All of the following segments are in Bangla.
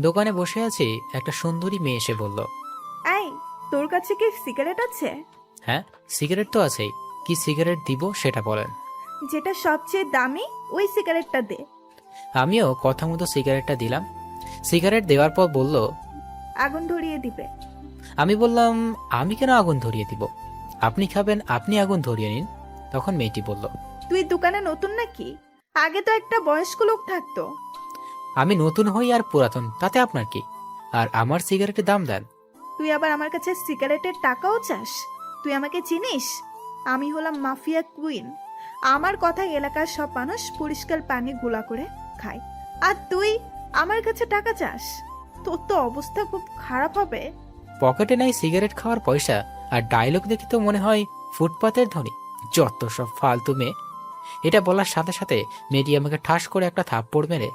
দোকানে বসে আছি, একটা সুন্দরী মেয়ে এসে বলল, এই, তোর কাছে কি সিগারেট আছে? হ্যাঁ, সিগারেট তো আছেই। কি সিগারেট দিব সেটা বলেন। যেটা সবচেয়ে দামি ওই সিগারেটটা দে। আমিও কথা মতো সিগারেটটা দিলাম। সিগারেট দেওয়ার পর বলল, আগুন ধরিয়ে দিবে। আমি বললাম, আমি কেন আগুন ধরিয়ে দিব? আপনি খাবেন, আপনি আগুন ধরিয়ে নিন। তখন মেয়েটি বলল, তুই দোকানে নতুন নাকি? আগে তো একটা বয়স্ক লোক থাকতো। আমি নতুন হই আর পুরাতন তাতে আপনার কি? আর আমার সিগারেটের দাম দেন। তুই আবার আমার কাছে সিগারেটের টাকাও চাস? তুই আমাকে চিনিস? আমি হলাম মাফিয়া কুইন। আমার কথা এলাকার সব মানুষ পরিষ্কার পানি গুলা করে খায়, আর তুই আমার কাছে টাকা চাস? তোর তো অবস্থা খুব খারাপ হবে। পকেটে নাই সিগারেট খাওয়ার পয়সা, আর ডায়লগ দেখে তো মনে হয় ফুটপাতের ধনী। যত সব ফালতু মেয়ে। এটা বলার সাথে সাথে মেয়েটি আমাকে ঠাস করে একটা থাপ্পড় মেরে,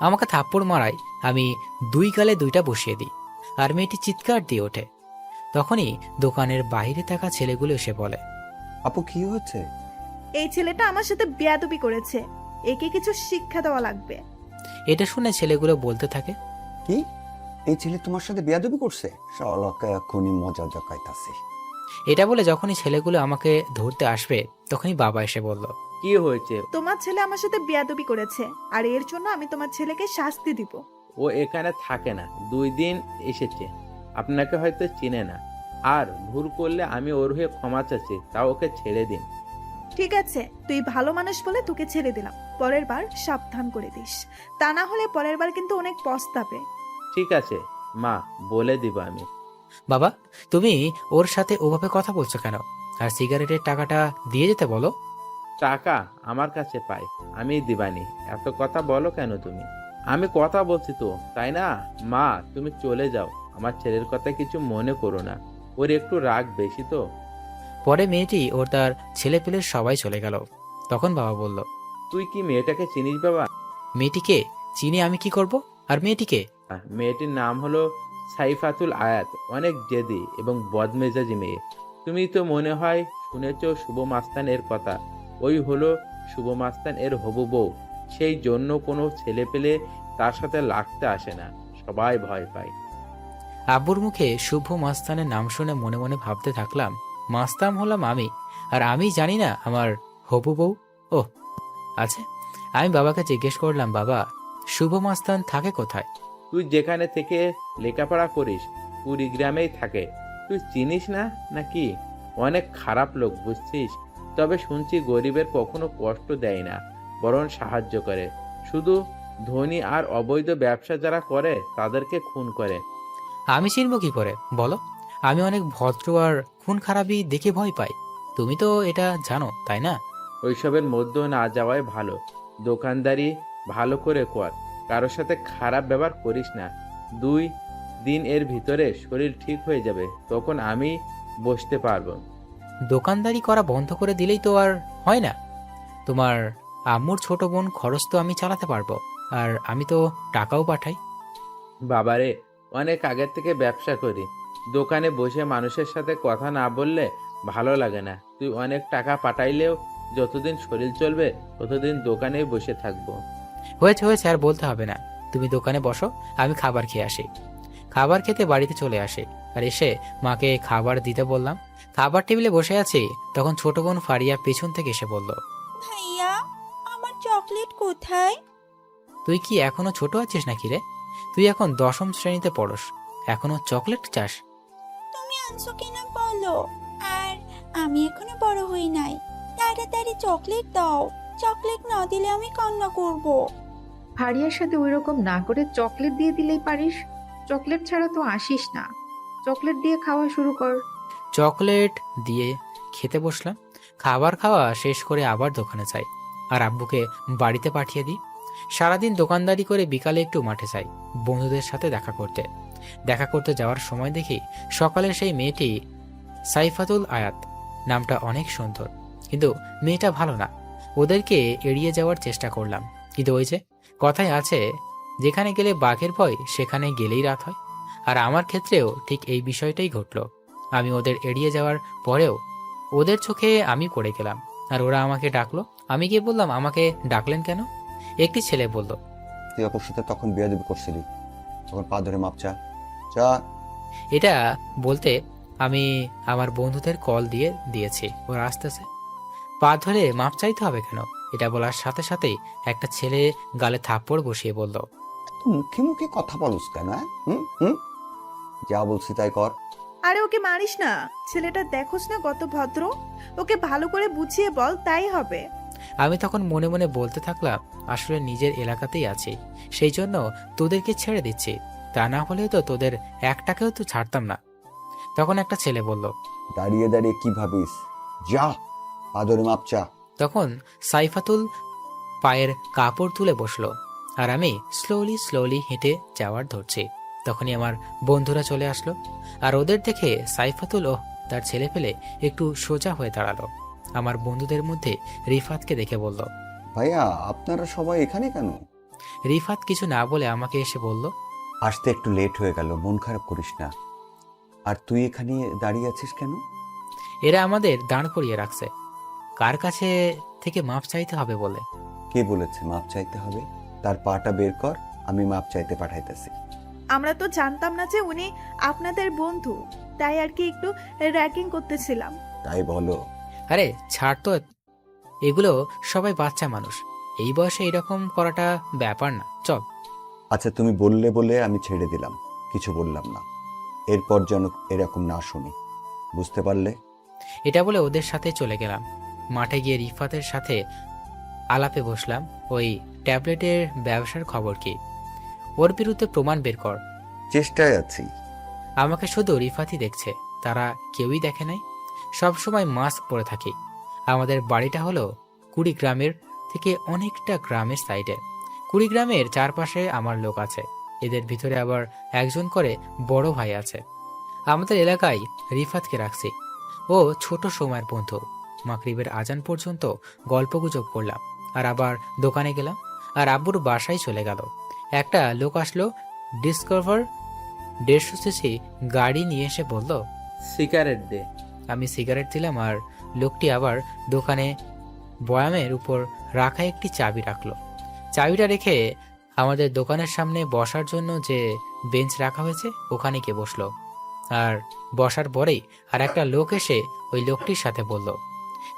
আমাকে থাপ্পড় মারায় আমি দুই গালে দুইটা বসিয়ে দিই, আর মেয়েটি চিৎকার দিয়ে ওঠে। তখনই দোকানের বাইরে থাকা ছেলেগুলো এসে বলে, আপু কি হচ্ছে? এই ছেলেটা আমার সাথে বেয়াদবি করেছে, একে কিছু শিক্ষা দেওয়া লাগবে। এটা শুনে ছেলেগুলো বলতে থাকে, কি, এই ছেলে তোমার সাথে বেয়াদবি করছে? শালাকে এখনই মজা জকাইতাছি। এটা বলে যখনই ছেলেগুলো আমাকে ধরতে আসবে তখনই বাবা এসে বলল, কি হয়েছে? তোমার ছেলে আমার সাথে বেয়াদবি করেছে, আর এর জন্য আমি তোমার ছেলেকে শাস্তি দিব। ও এখানে থাকে না, 2 দিন এসেছে, আপনাকে হয়তো চিনে না। আর ভুল করলে আমি ওর হয়ে ক্ষমা চাচ্ছি, তাও ওকে ছেড়ে দিন। ঠিক আছে, তুই ভালো মানুষ বলে তোকে ছেড়ে দিলাম। পরের বার সাবধান করে দিস, তা না হলে পরের বার কিন্তু অনেক পস্তাবে। ঠিক আছে মা, বলে দিব আমি। বাবা, তুমি ওর সাথে ওভাবে কথা বলছো কেন? আর সিগারেটের টাকাটা দিয়ে যেতে বলো। টাকা আমার কাছে পাই, আমি দিবানি। এত কথা বলো কেন তুমি? আমি কথা বলছি তো, তাই না? মা, তুমি চলে যাও, আমার ছেলের কথা কিছু মনে করো না, ওর একটু রাগ বেশি তো। পরে মেয়েটি ওর তার ছেলে পেলে সবাই চলে গেল। তখন বাবা বলল, তুই কি মেয়েটাকে চিনিস বাবা? মেয়েটিকে চিনি আমি কি করব? আর মেয়েটিকে? মেয়েটির নাম হলো সাইফাতুল আয়াত, অনেক জেদি এবং বদমেজাজি মেয়ে। তুমি তো মনে হয় শুনেছ শুভ মাস্তান এর কথা। ওই হলো শুভ মাস্তান এর হবু বউ। সেই জন্য কোনো ছেলে পেলে তার সাথে লাগতে আসে না, সবাই ভয় পায়। আব্বুর মুখে শুভ মাস্তানের নাম শুনে মনে মনে ভাবতে থাকলাম, মাস্তান হলাম আমি, আর আমি জানি না আমার হবু বউ। ওহ, আচ্ছা। আমি বাবাকে জিজ্ঞেস করলাম, বাবা, শুভ মাস্তান থাকে কোথায়? তুই যেখানে থেকে লেখাপড়া করিস, কুড়িগ্রামেই থাকে। তুই চিনিস না নাকি? অনেক খারাপ লোক, বুঝছিস? তবে শুনছি গরিবের কখনো কষ্ট দেয় না, বরং সাহায্য করে। শুধু ধনী আর অবৈধ ব্যবসা যারা করে তাদেরকে খুন করে। আমি চিনব কি করে বলো? আমি অনেক ভদ্র, আর খুন খারাপি দেখে ভয় পাই। তুমি তো এটা জানো, তাই না? ওইসবের মধ্যে না যাওয়াই ভালো। দোকানদারি ভালো করে কর, কারোর সাথে খারাপ ব্যবহার করিস না। 2 দিন এর ভিতরে শরীর ঠিক হয়ে যাবে, তখন আমি বসতে পারবো। দোকানদারি করা বন্ধ করে দিলেই তো আর হয় না। তোমার আম্মুর ছোট বোন খরচ তো আমি চালাতে পারবো, আর আমি তো টাকাও পাঠাই। বাবারে, অনেক আগের থেকে ব্যবসা করি। দোকানে বসে মানুষের সাথে কথা না বললে ভালো লাগে না। তুই অনেক টাকা পাঠাইলেও যতদিন শরীর চলবে ততদিন দোকানেই বসে থাকবো। হয়েছে হয়েছে, আর বলতে হবে না। তুমি দোকানে বসো, আমি খাবার খেয়ে আসি। খাবার খেতে বাড়িতে চলে আসে, আর এসে মাকে খাবার দিতে বললাম। খাবার টেবিলে বসে আছি, তখন ছোট বোন ফারিয়া পেছন থেকে এসে বলল, ভাইয়া, আমার চকলেট কোথায়? তুই কি এখনো ছোট আছিস নাকি রে? তুই এখন 10ম শ্রেণীতে পড়স, এখনো চকলেট চাস? তুমি আনছো কিনা বলো। আর আমি এখনো বড় হই নাই, তাড়াতাড়ি চকলেট দাও। চকলেট না দিলে আমি কান্না করব। ফারিয়ার সাথে ওইরকম না করে চকলেট দিয়ে দিলেই পারিস। চকলেট ছাড়া তো আসিস না। চকলেট দিয়ে খাওয়া শুরু কর। চকলেট দিয়ে খেতে বসলাম। খাবার খাওয়া শেষ করে আবার দোকানে যাই, আর আব্বুকে বাড়িতে পাঠিয়ে দিই। সারাদিন দোকানদারি করে বিকালে একটু মাঠে যাই বন্ধুদের সাথে দেখা করতে যাওয়ার সময় দেখি সকালে সেই মেয়েটি সাইফাতুল আয়াত। নামটা অনেক সুন্দর, কিন্তু মেয়েটা ভালো না। ওদেরকে এড়িয়ে যাওয়ার চেষ্টা করলাম, কিন্তু ওই যে কথায় আছে, যেখানে গেলে বাঘের ভয় সেখানে গেলেই রাত হয়। আর আমার ক্ষেত্রেও ঠিক এই বিষয়টাই ঘটল। আমি ওদের এড়িয়ে যাওয়ার পরেও ওদের চোখে আমি পড়ে গেলাম, আর ওরা আমাকে ডাকলো। আমি গিয়ে বললাম, আমাকে ডাকলেন কেন? একটি ছেলে বলল, তুই অপুর সাথে তখন বেয়াদবি করছিলি, তখন পা ধরে মাপ চা। চা। এটা বলতে আমি আমার বন্ধুদের কল দিয়েছি, ওরা আসতেছে। পা ধরে মাপ চাইতে হবে কেন? এটা বলার সাথে সাথেই একটা ছেলে গালে থাপ্পড় বসিয়ে বলল, তুই মুখে মুখে কথা বলস কেন? হুম হুম, যা বলছি তাই কর। আরে ওকে মারিস না, ছেলেটা দেখোস না কত ভদ্র, ওকে ভালো করে বুঝিয়ে বল, তাই হবে। আমি তখন মনে মনে বলতে থাকলাম, আসলে নিজের এলাকাতেই আছি, সেই জন্য তোদেরকে ছেড়ে দিচ্ছি, তা না হলে তো তোদের একটাকেও তো ছাড়তাম না। তখন একটা ছেলে বলল, দাঁড়িয়ে দাঁড়িয়ে কি ভাবিস, যা পা ধরে মাপ চা। তখন সাইফাতুল পায়ের কাপড় তুলে বসলো, আর আমি স্লোলি স্লোলি হেঁটে যাওয়ার ধরছি। তখনই আমার বন্ধুরা চলে আসলো, আর ওদের দেখে সাইফাতুল ও তার ছেলে পেলে একটু সোজা হয়ে দাঁড়ালো। আমার বন্ধুদের মধ্যে রিফাতকে দেখে বলল, ভাইয়া আপনারা সবাই এখানে কেন? রিফাত কিছু না বলে আমাকে এসে বলল, আসতে একটু লেট হয়ে গেল, মন খারাপ করিস না। আর তুই এখানে দাঁড়িয়ে আছিস কেন? এরা আমাদের দাঁড় করিয়ে রাখছে কার কাছে থেকে মাপ চাইতে হবে বলে। কে বলেছে মাপ চাইতে হবে? তার পাটা বের কর, আমি মাপ চাইতে পাঠাইতেছি। আমরা তো জানতাম না যে উনি আপনাদের বন্ধু, তাই আর কি একটু র্যাগিং করতেছিলাম। তাই বলো? আরে ছাড় তো, এগুলো সবাই বাচ্চা মানুষ, এই বয়সে এরকম করাটা ব্যাপার না, চল। আচ্ছা তুমি বললে বলে আমি ছেড়ে দিলাম, কিছু বললাম না। এরপর যেন এরকম না শুনি, বুঝতে পারলে? এটা বলে ওদের সাথে চলে গেলাম। মাঠে গিয়ে রিফাতের সাথে আলাপে বসলাম, ওই ট্যাবলেটের ব্যবসার খবর কি, ওর বিরুদ্ধে প্রমাণ বের কর। চেষ্টায় আছি। আমাকে শুধু রিফাতই দেখছে, তারা কেউই দেখে নাই। সবসময় মাস্ক পরে থাকি। আমাদের বাড়িটা হলো কুড়িগ্রামের থেকে অনেকটা গ্রামের সাইডে। কুড়িগ্রামের চারপাশে আমার লোক আছে, এদের ভিতরে আবার একজন করে বড় ভাই আছে। আমাদের এলাকায় রিফাতকে রাখছি, ও ছোট সময়ের বন্ধু। মাগরিবের আজান পর্যন্ত গল্পগুজব করলাম, আর আবার দোকানে গেলাম, আর আব্বুর বাসায় চলে গেল। একটা লোক আসলো, ডিসকভার 150 সিসি গাড়ি নিয়ে এসে বলল, সিগারেট দে। আমি সিগারেট দিলাম, আর লোকটি আবার দোকানে বয়ামের উপর রাখা একটি চাবি রাখলো। চাবিটা রেখে আমাদের দোকানের সামনে বসার জন্য যে বেঞ্চ রাখা হয়েছে ওখানে গিয়ে বসলো। আর বসার পরেই আর একটা লোক এসে ওই লোকটির সাথে বলল,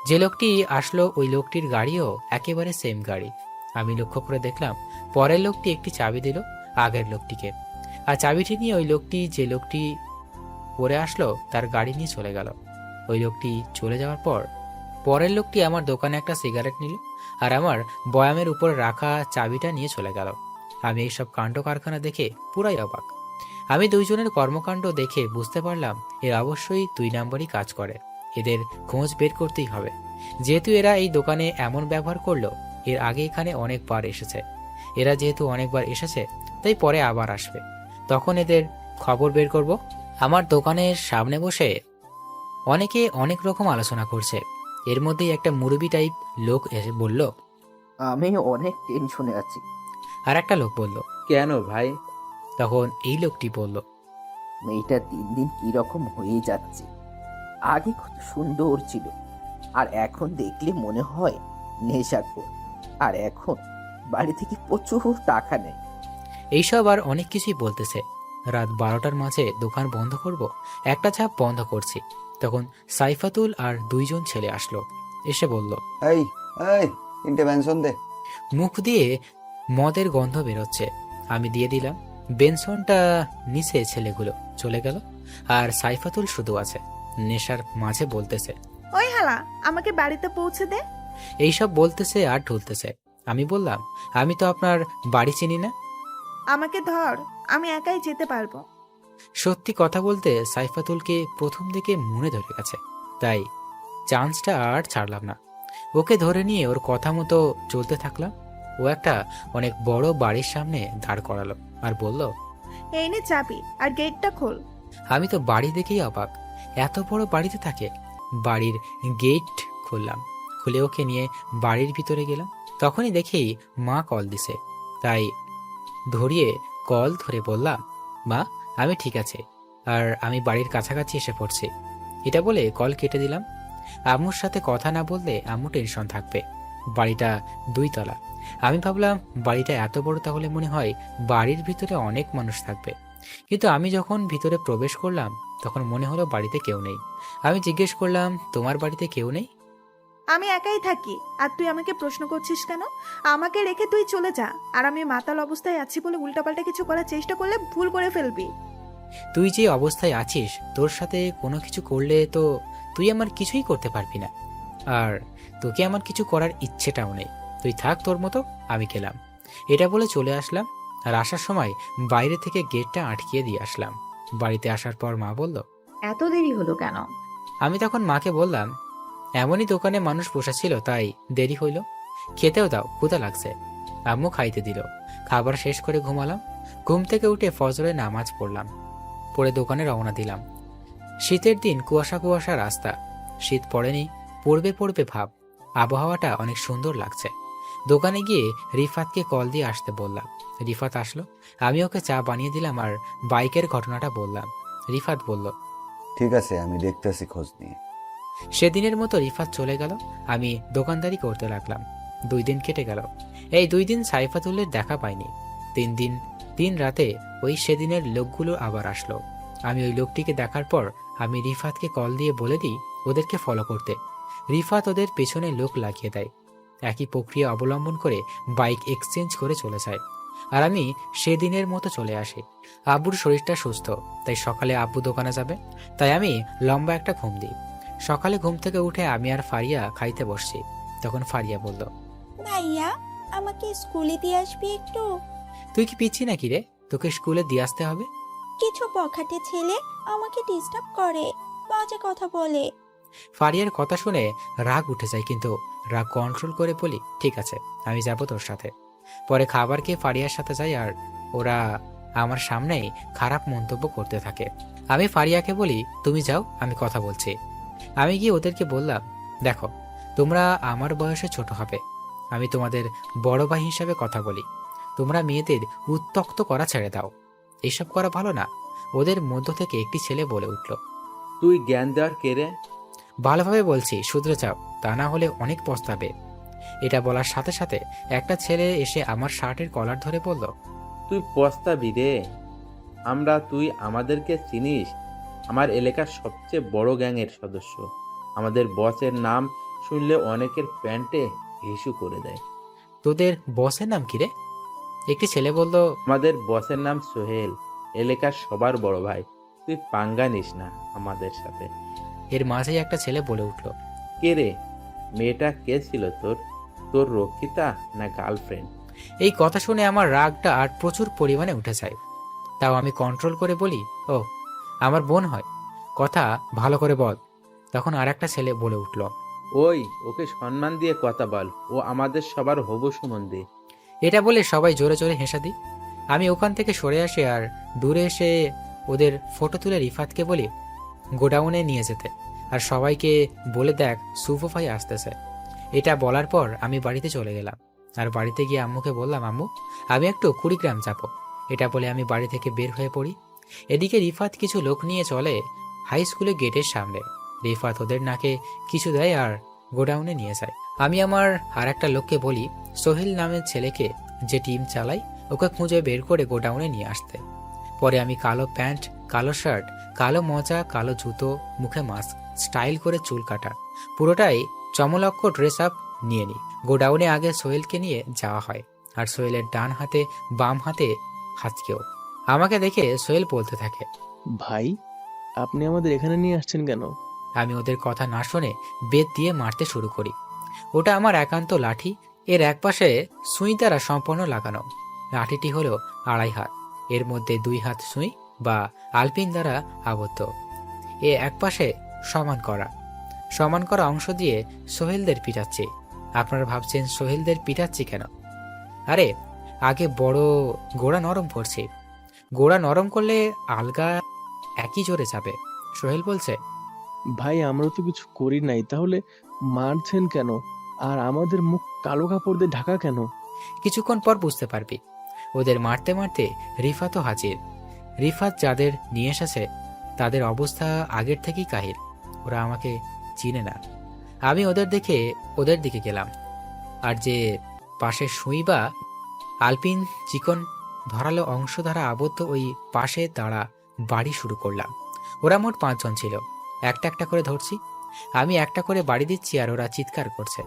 যে লোকটি আসলো ওই লোকটির গাড়িও একেবারে সেম গাড়ি। আমি লক্ষ্য করে দেখলাম পরের লোকটি একটি চাবি দিল আগের লোকটিকে, আর চাবিটি নিয়ে ওই লোকটি যে লোকটি পরে আসলো তার গাড়ি নিয়ে চলে গেল। ওই লোকটি চলে যাওয়ার পর পরের লোকটি আমার দোকানে একটা সিগারেট নিল, আর আমার বয়ামের উপর রাখা চাবিটা নিয়ে চলে গেল। আমি এইসব কাণ্ড কারখানা দেখে পুরাই অবাক। আমি দুইজনের কর্মকাণ্ড দেখে বুঝতে পারলাম এরা অবশ্যই 2 নম্বরই কাজ করে। এদের খোঁজ বের করতেই হবে, যেহেতু এরা এই দোকানে এমন ব্যবহার করলো, এর আগে এখানে অনেকবার এসেছে। এরা যেহেতু অনেকবার এসেছে তাই পরে আবার আসবে, তখন এদের খবর বের করব। আমার দোকানের সামনে বসে অনেকে অনেক রকম আলোচনা করছে। এর মধ্যেই একটা মুরব্বি টাইপ লোক এসে বলল, আমি অনেক টেনশনে আছি। আর একটা লোক বলল। কেন ভাই? তখন এই লোকটি বলল, মেয়েটা দিন দিন কিরকম হয়ে যাচ্ছে। আগে কত সুন্দর ছিল, আর এখন দেখলে মনে হয় নেশাখোর। আর এখন বাড়ি থেকে প্রচুর টাকা নেয়। এইসব আর অনেক কিছুই বলতেছে। রাত 12টার মাঝে দোকান বন্ধ করব, একটা ঝাঁপ বন্ধ করছি। তখন সাইফাতুল আর 2 জন ছেলে আসলো, এসে বলল, এই এই ইন্টারভেনশন দে। মুখ দিয়ে মদের গন্ধ বেরোচ্ছে। আমি দিয়ে দিলাম। বেনসনটা নিচে ছেলেগুলো চলে গেল, আর সাইফাতুল শুধু আছে, নেশার মাঝে বলতেছে, ওই হালা, আমাকে বাড়িতে পৌঁছে দে। এইসব বলতেছে আর ঢুলতেছে। আমি বললাম, আমি তো আপনার বাড়ি চিনি না। আমাকে ধর, আমি একাই যেতে পারবো। সত্যি কথা বলতে সাইফাতুলকে প্রথম দিকে মনে ধরে গেছে, তাই চান্সটা আর ছাড়লাম না। ওকে ধরে নিয়ে ওর কথা মতো চলতে থাকলাম। ও একটা অনেক বড় বাড়ির সামনে দাঁড় করালো আর বলল, এই নে চাবি, আর গেটটা খোল। আমি তো বাড়ি দেখেই অবাক, এত বড় বাড়িতে থাকে। বাড়ির গেট খুললাম, খুলে ওকে নিয়ে বাড়ির ভিতরে গেলাম। তখনই দেখি মা কল দিছে, তাই ধরিয়ে কল ধরে বললাম, মা আমি ঠিক আছে, আর আমি বাড়ির কাছাকাছি এসে পড়ছি। এটা বলে কল কেটে দিলাম। আম্মুর সাথে কথা না বললে আম্মু টেনশন থাকবে। বাড়িটা 2 তলা, আমি ভাবলাম বাড়িটা এত বড়, তাহলে মনে হয় বাড়ির ভিতরে অনেক মানুষ থাকবে। কিন্তু আমি যখন ভিতরে প্রবেশ করলাম তখন মনে হলো বাড়িতে কেউ নেই। আমি জিজ্ঞেস করলাম, তোমার বাড়িতে কেউ নেই? আমি একাই থাকি, আর তুই আমাকে প্রশ্ন করছিস কেন? আমাকে রেখে তুই চলে যা। আর আমি মাতাল অবস্থায় আছি বলে উল্টাপাল্টা কিছু করার চেষ্টা করলে ভুল করে ফেলবি। তুই যে অবস্থায় আছিস, তোর সাথে কোনো কিছু করলে তো তুই আমার কিছুই করতে পারবি না। আর তোকে আমার কিছু করার ইচ্ছেটাও নেই। তুই থাক তোর মতো, আমি গেলাম। এটা বলে চলে আসলাম। আর আসার সময় বাইরে থেকে গেটটা আটকিয়ে দিয়ে আসলাম। বাড়িতে আসার পর মা বলল, এত দেরি হলো কেন? আমি তখন মাকে বললাম, এমনই দোকানে মানুষ বসেছিল তাই দেরি হইল। খেতেও দাও, ক্ষুধা লাগছে। আম্মু খাইতে দিল। খাবার শেষ করে ঘুমালাম। ঘুম থেকে উঠে ফজরের নামাজ পড়লাম, পরে দোকানে রওনা দিলাম। শীতের দিন, কুয়াশা কুয়াশা রাস্তা। শীত পড়েনি, পড়বে পড়বে ভাব। আবহাওয়াটা অনেক সুন্দর লাগছে। দোকানে গিয়ে রিফাতকে কল দিয়ে আসতে বললাম। রিফাত আসলো। আমি ওকে চা বানিয়ে দিলাম আর বাইকের ঘটনাটা বললাম। রিফাত বলল, ঠিক আছে, আমি দেখতেছি খোঁজ নিয়ে। সেদিনের মতো রিফাত চলে গেল। আমি দোকানদারি করতে লাগলাম। 2 দিন কেটে গেল। এই 2 দিন সাইফাতুল্লের দেখা পাইনি। 3 দিন 3 রাতে ওই সেদিনের লোকগুলো আবার আসলো। আমি ওই লোকটিকে দেখার পর আমি রিফাতকে কল দিয়ে বলে দিই ওদেরকে ফলো করতে। রিফাত ওদের পেছনে লোক লাগিয়ে দেয়। একই প্রক্রিয়া অবলম্বন করে বাইক এক্সচেঞ্জ করে চলে যায়। আর আমি সেদিনের মতো চলে আসি। আব্বুর শরীরটা সুস্থ, তাই সকালে আব্বু দোকানে যাবে। তাই আমি লম্বা একটা ঘুম দিই। সকালে ঘুম থেকে উঠে আমি আর ফারিয়া খাইতে বসছি। তখন ফারিয়া বলল, ভাইয়া, আমাকে স্কুলে দিয়ে আসবি একটু? তুই কি পিচ্ছি নাকি রে? তোকে স্কুলে দিয়ে আসতে হবে? কিছু বখাটে ছেলে আমাকে ডিস্টার্ব করে, বাজে কথা বলে। ফারিয়ার কথা শুনে রাগ উঠে যায়, কিন্তু রাগ কন্ট্রোল করে বলি, ঠিক আছে, আমি যাব তোর সাথে। পরে খাবার খেয়ে ফারিয়ার সাথে যাই, আর ওরা আমার সামনেই খারাপ মন্তব্য করতে থাকে। আমি ফারিয়াকে বলি, তুমি যাও, আমি কথা বলছি। আমি গিয়ে ওদেরকে বললাম, দেখো, তোমরা আমার বয়সে ছোট হবে। আমি তোমাদের বড় ভাই হিসাবে কথা বলি। তোমরা মেয়েদের উত্ত্যক্ত করা ছেড়ে দাও। এইসব করা ভালো না। ওদের মধ্য থেকে একটি ছেলে বলে উঠল, তুই জ্ঞান দেওয়ার কে রে? ভালোভাবে বলছি, শুধরে যাও, তা না হলে অনেক পস্তাবে। এটা বলার সাথে সাথে একটা ছেলে এসে আমার শার্টের কলার ধরে বলল, তুই পস্তাবি রে। তুই আমাদেরকে চিনিস? আমার এলাকার সবচেয়ে বড় গ্যাংয়ের সদস্য। আমাদের বসের নাম শুনলে অনেকের প্যান্টে হিসু করে দেয়। তোদের বসের নাম কি রে? একটি ছেলে বলল, আমাদের বসের নাম সোহেল, এলাকার সবার বড় ভাই। তুই পাঙ্গা নিস না আমাদের সাথে। এর মাঝেই একটা ছেলে বলে উঠল, কে রে? মেয়েটা কে ছিল তোর? তোর রক্ষিতা না গার্লফ্রেন্ড? এই কথা শুনে আমার রাগটা আর প্রচুর পরিমাণে উঠে যায়। তাও আমি কন্ট্রোল করে বলি, ও আমার বোন হয়, কথা ভালো করে বল। তখন আর একটা ছেলে বলে উঠল, ওই, ওকে সম্মান দিয়ে কথা বল, ও আমাদের সবার হবু সম্বন্ধে। এটা বলে সবাই জোরে জোরে হেসে দিই। আমি ওখান থেকে সরে আসি আর দূরে এসে ওদের ফটো তুলে রিফাতকে বলি গোডাউনে নিয়ে যেতে, আর সবাইকে বলে দেখ সুফো ভাই আসতেছে। এটা বলার পর আমি বাড়িতে চলে গেলাম। আর বাড়িতে গিয়ে আম্মুকে বললাম, আম্মু, আমি একটু কুড়িগ্রাম যাবো। এটা বলে আমি বাড়ি থেকে বের হয়ে পড়ি। এদিকে রিফাত কিছু লোক নিয়ে চলে হাই স্কুলের গেটের সামনে। রিফাত ওদের নাকে কিছু দেয় আর গোডাউনে নিয়ে যায়। আমি আমার আর একটা লোককে বলি সোহেল নামের ছেলেকে, যে টিম চালাই, ওকে খুঁজে বের করে গোডাউনে নিয়ে আসতে। পরে আমি কালো প্যান্ট, কালো শার্ট, কালো মোজা, কালো জুতো, মুখে মাস্ক, স্টাইল করে চুল কাটা, পুরোটাই চমলক্ষ ড্রেস আপ নিয়ে নিই। গোডাউনে আগে সোহেলকে নিয়ে যাওয়া হয়, আর সোহেলের ডান হাতে বাম হাতে হাতকেও। আমাকে দেখে সোহেল বলতে থাকে, ভাই, আপনি আমাদের এখানে নিয়ে আসছেন কেন? আমি ওদের কথা না শুনে বেত দিয়ে মারতে শুরু করি। ওটা আমার একান্ত লাঠি। এর একপাশে সুই দ্বারা সম্পূর্ণ লাগানো। লাঠিটি হলো 2.5 হাত। এর মধ্যে 2 হাত সুই বা আলপিন দ্বারা আবদ্ধ। একপাশে সমান করা অংশ দিয়ে সোহেলদের পিটাচ্ছি। আপনারা ভাবছেন সোহেলদের পিটাচ্ছি কেন? আরে, আগে বড় গোড়া নরম করছি। গোড়া নরম করলে আলগা একই জোরে যাবে। সোহেল বলছে, ভাই, আমরা তো কিছু করি নাই, তাহলে মারছেন কেন? আর আমাদের মুখ কালো কাপড় দিয়ে ঢাকা কেন? কিছুক্ষণ পর বুঝতে পারবি। ওদের মারতে মারতে রিফাতও হাজির। রিফাত যাদের নিয়ে এসেছে তাদের অবস্থা আগের থেকেই কাহিল। ওরা আমাকে চিনে না। আমি ওদের দেখে ওদের দিকে গেলাম। আর যে পাশে সুই বা আলপিন চিকন ধরালো অংশ দ্বারা আবদ্ধ ওই পাশে দাঁড়া বাড়ি শুরু করলাম। ওরা মোট 5 জন ছিল। একটা একটা করে ধরছি। আমি একটা করে বাড়ি দিচ্ছি আর ওরা চিৎকার করছে।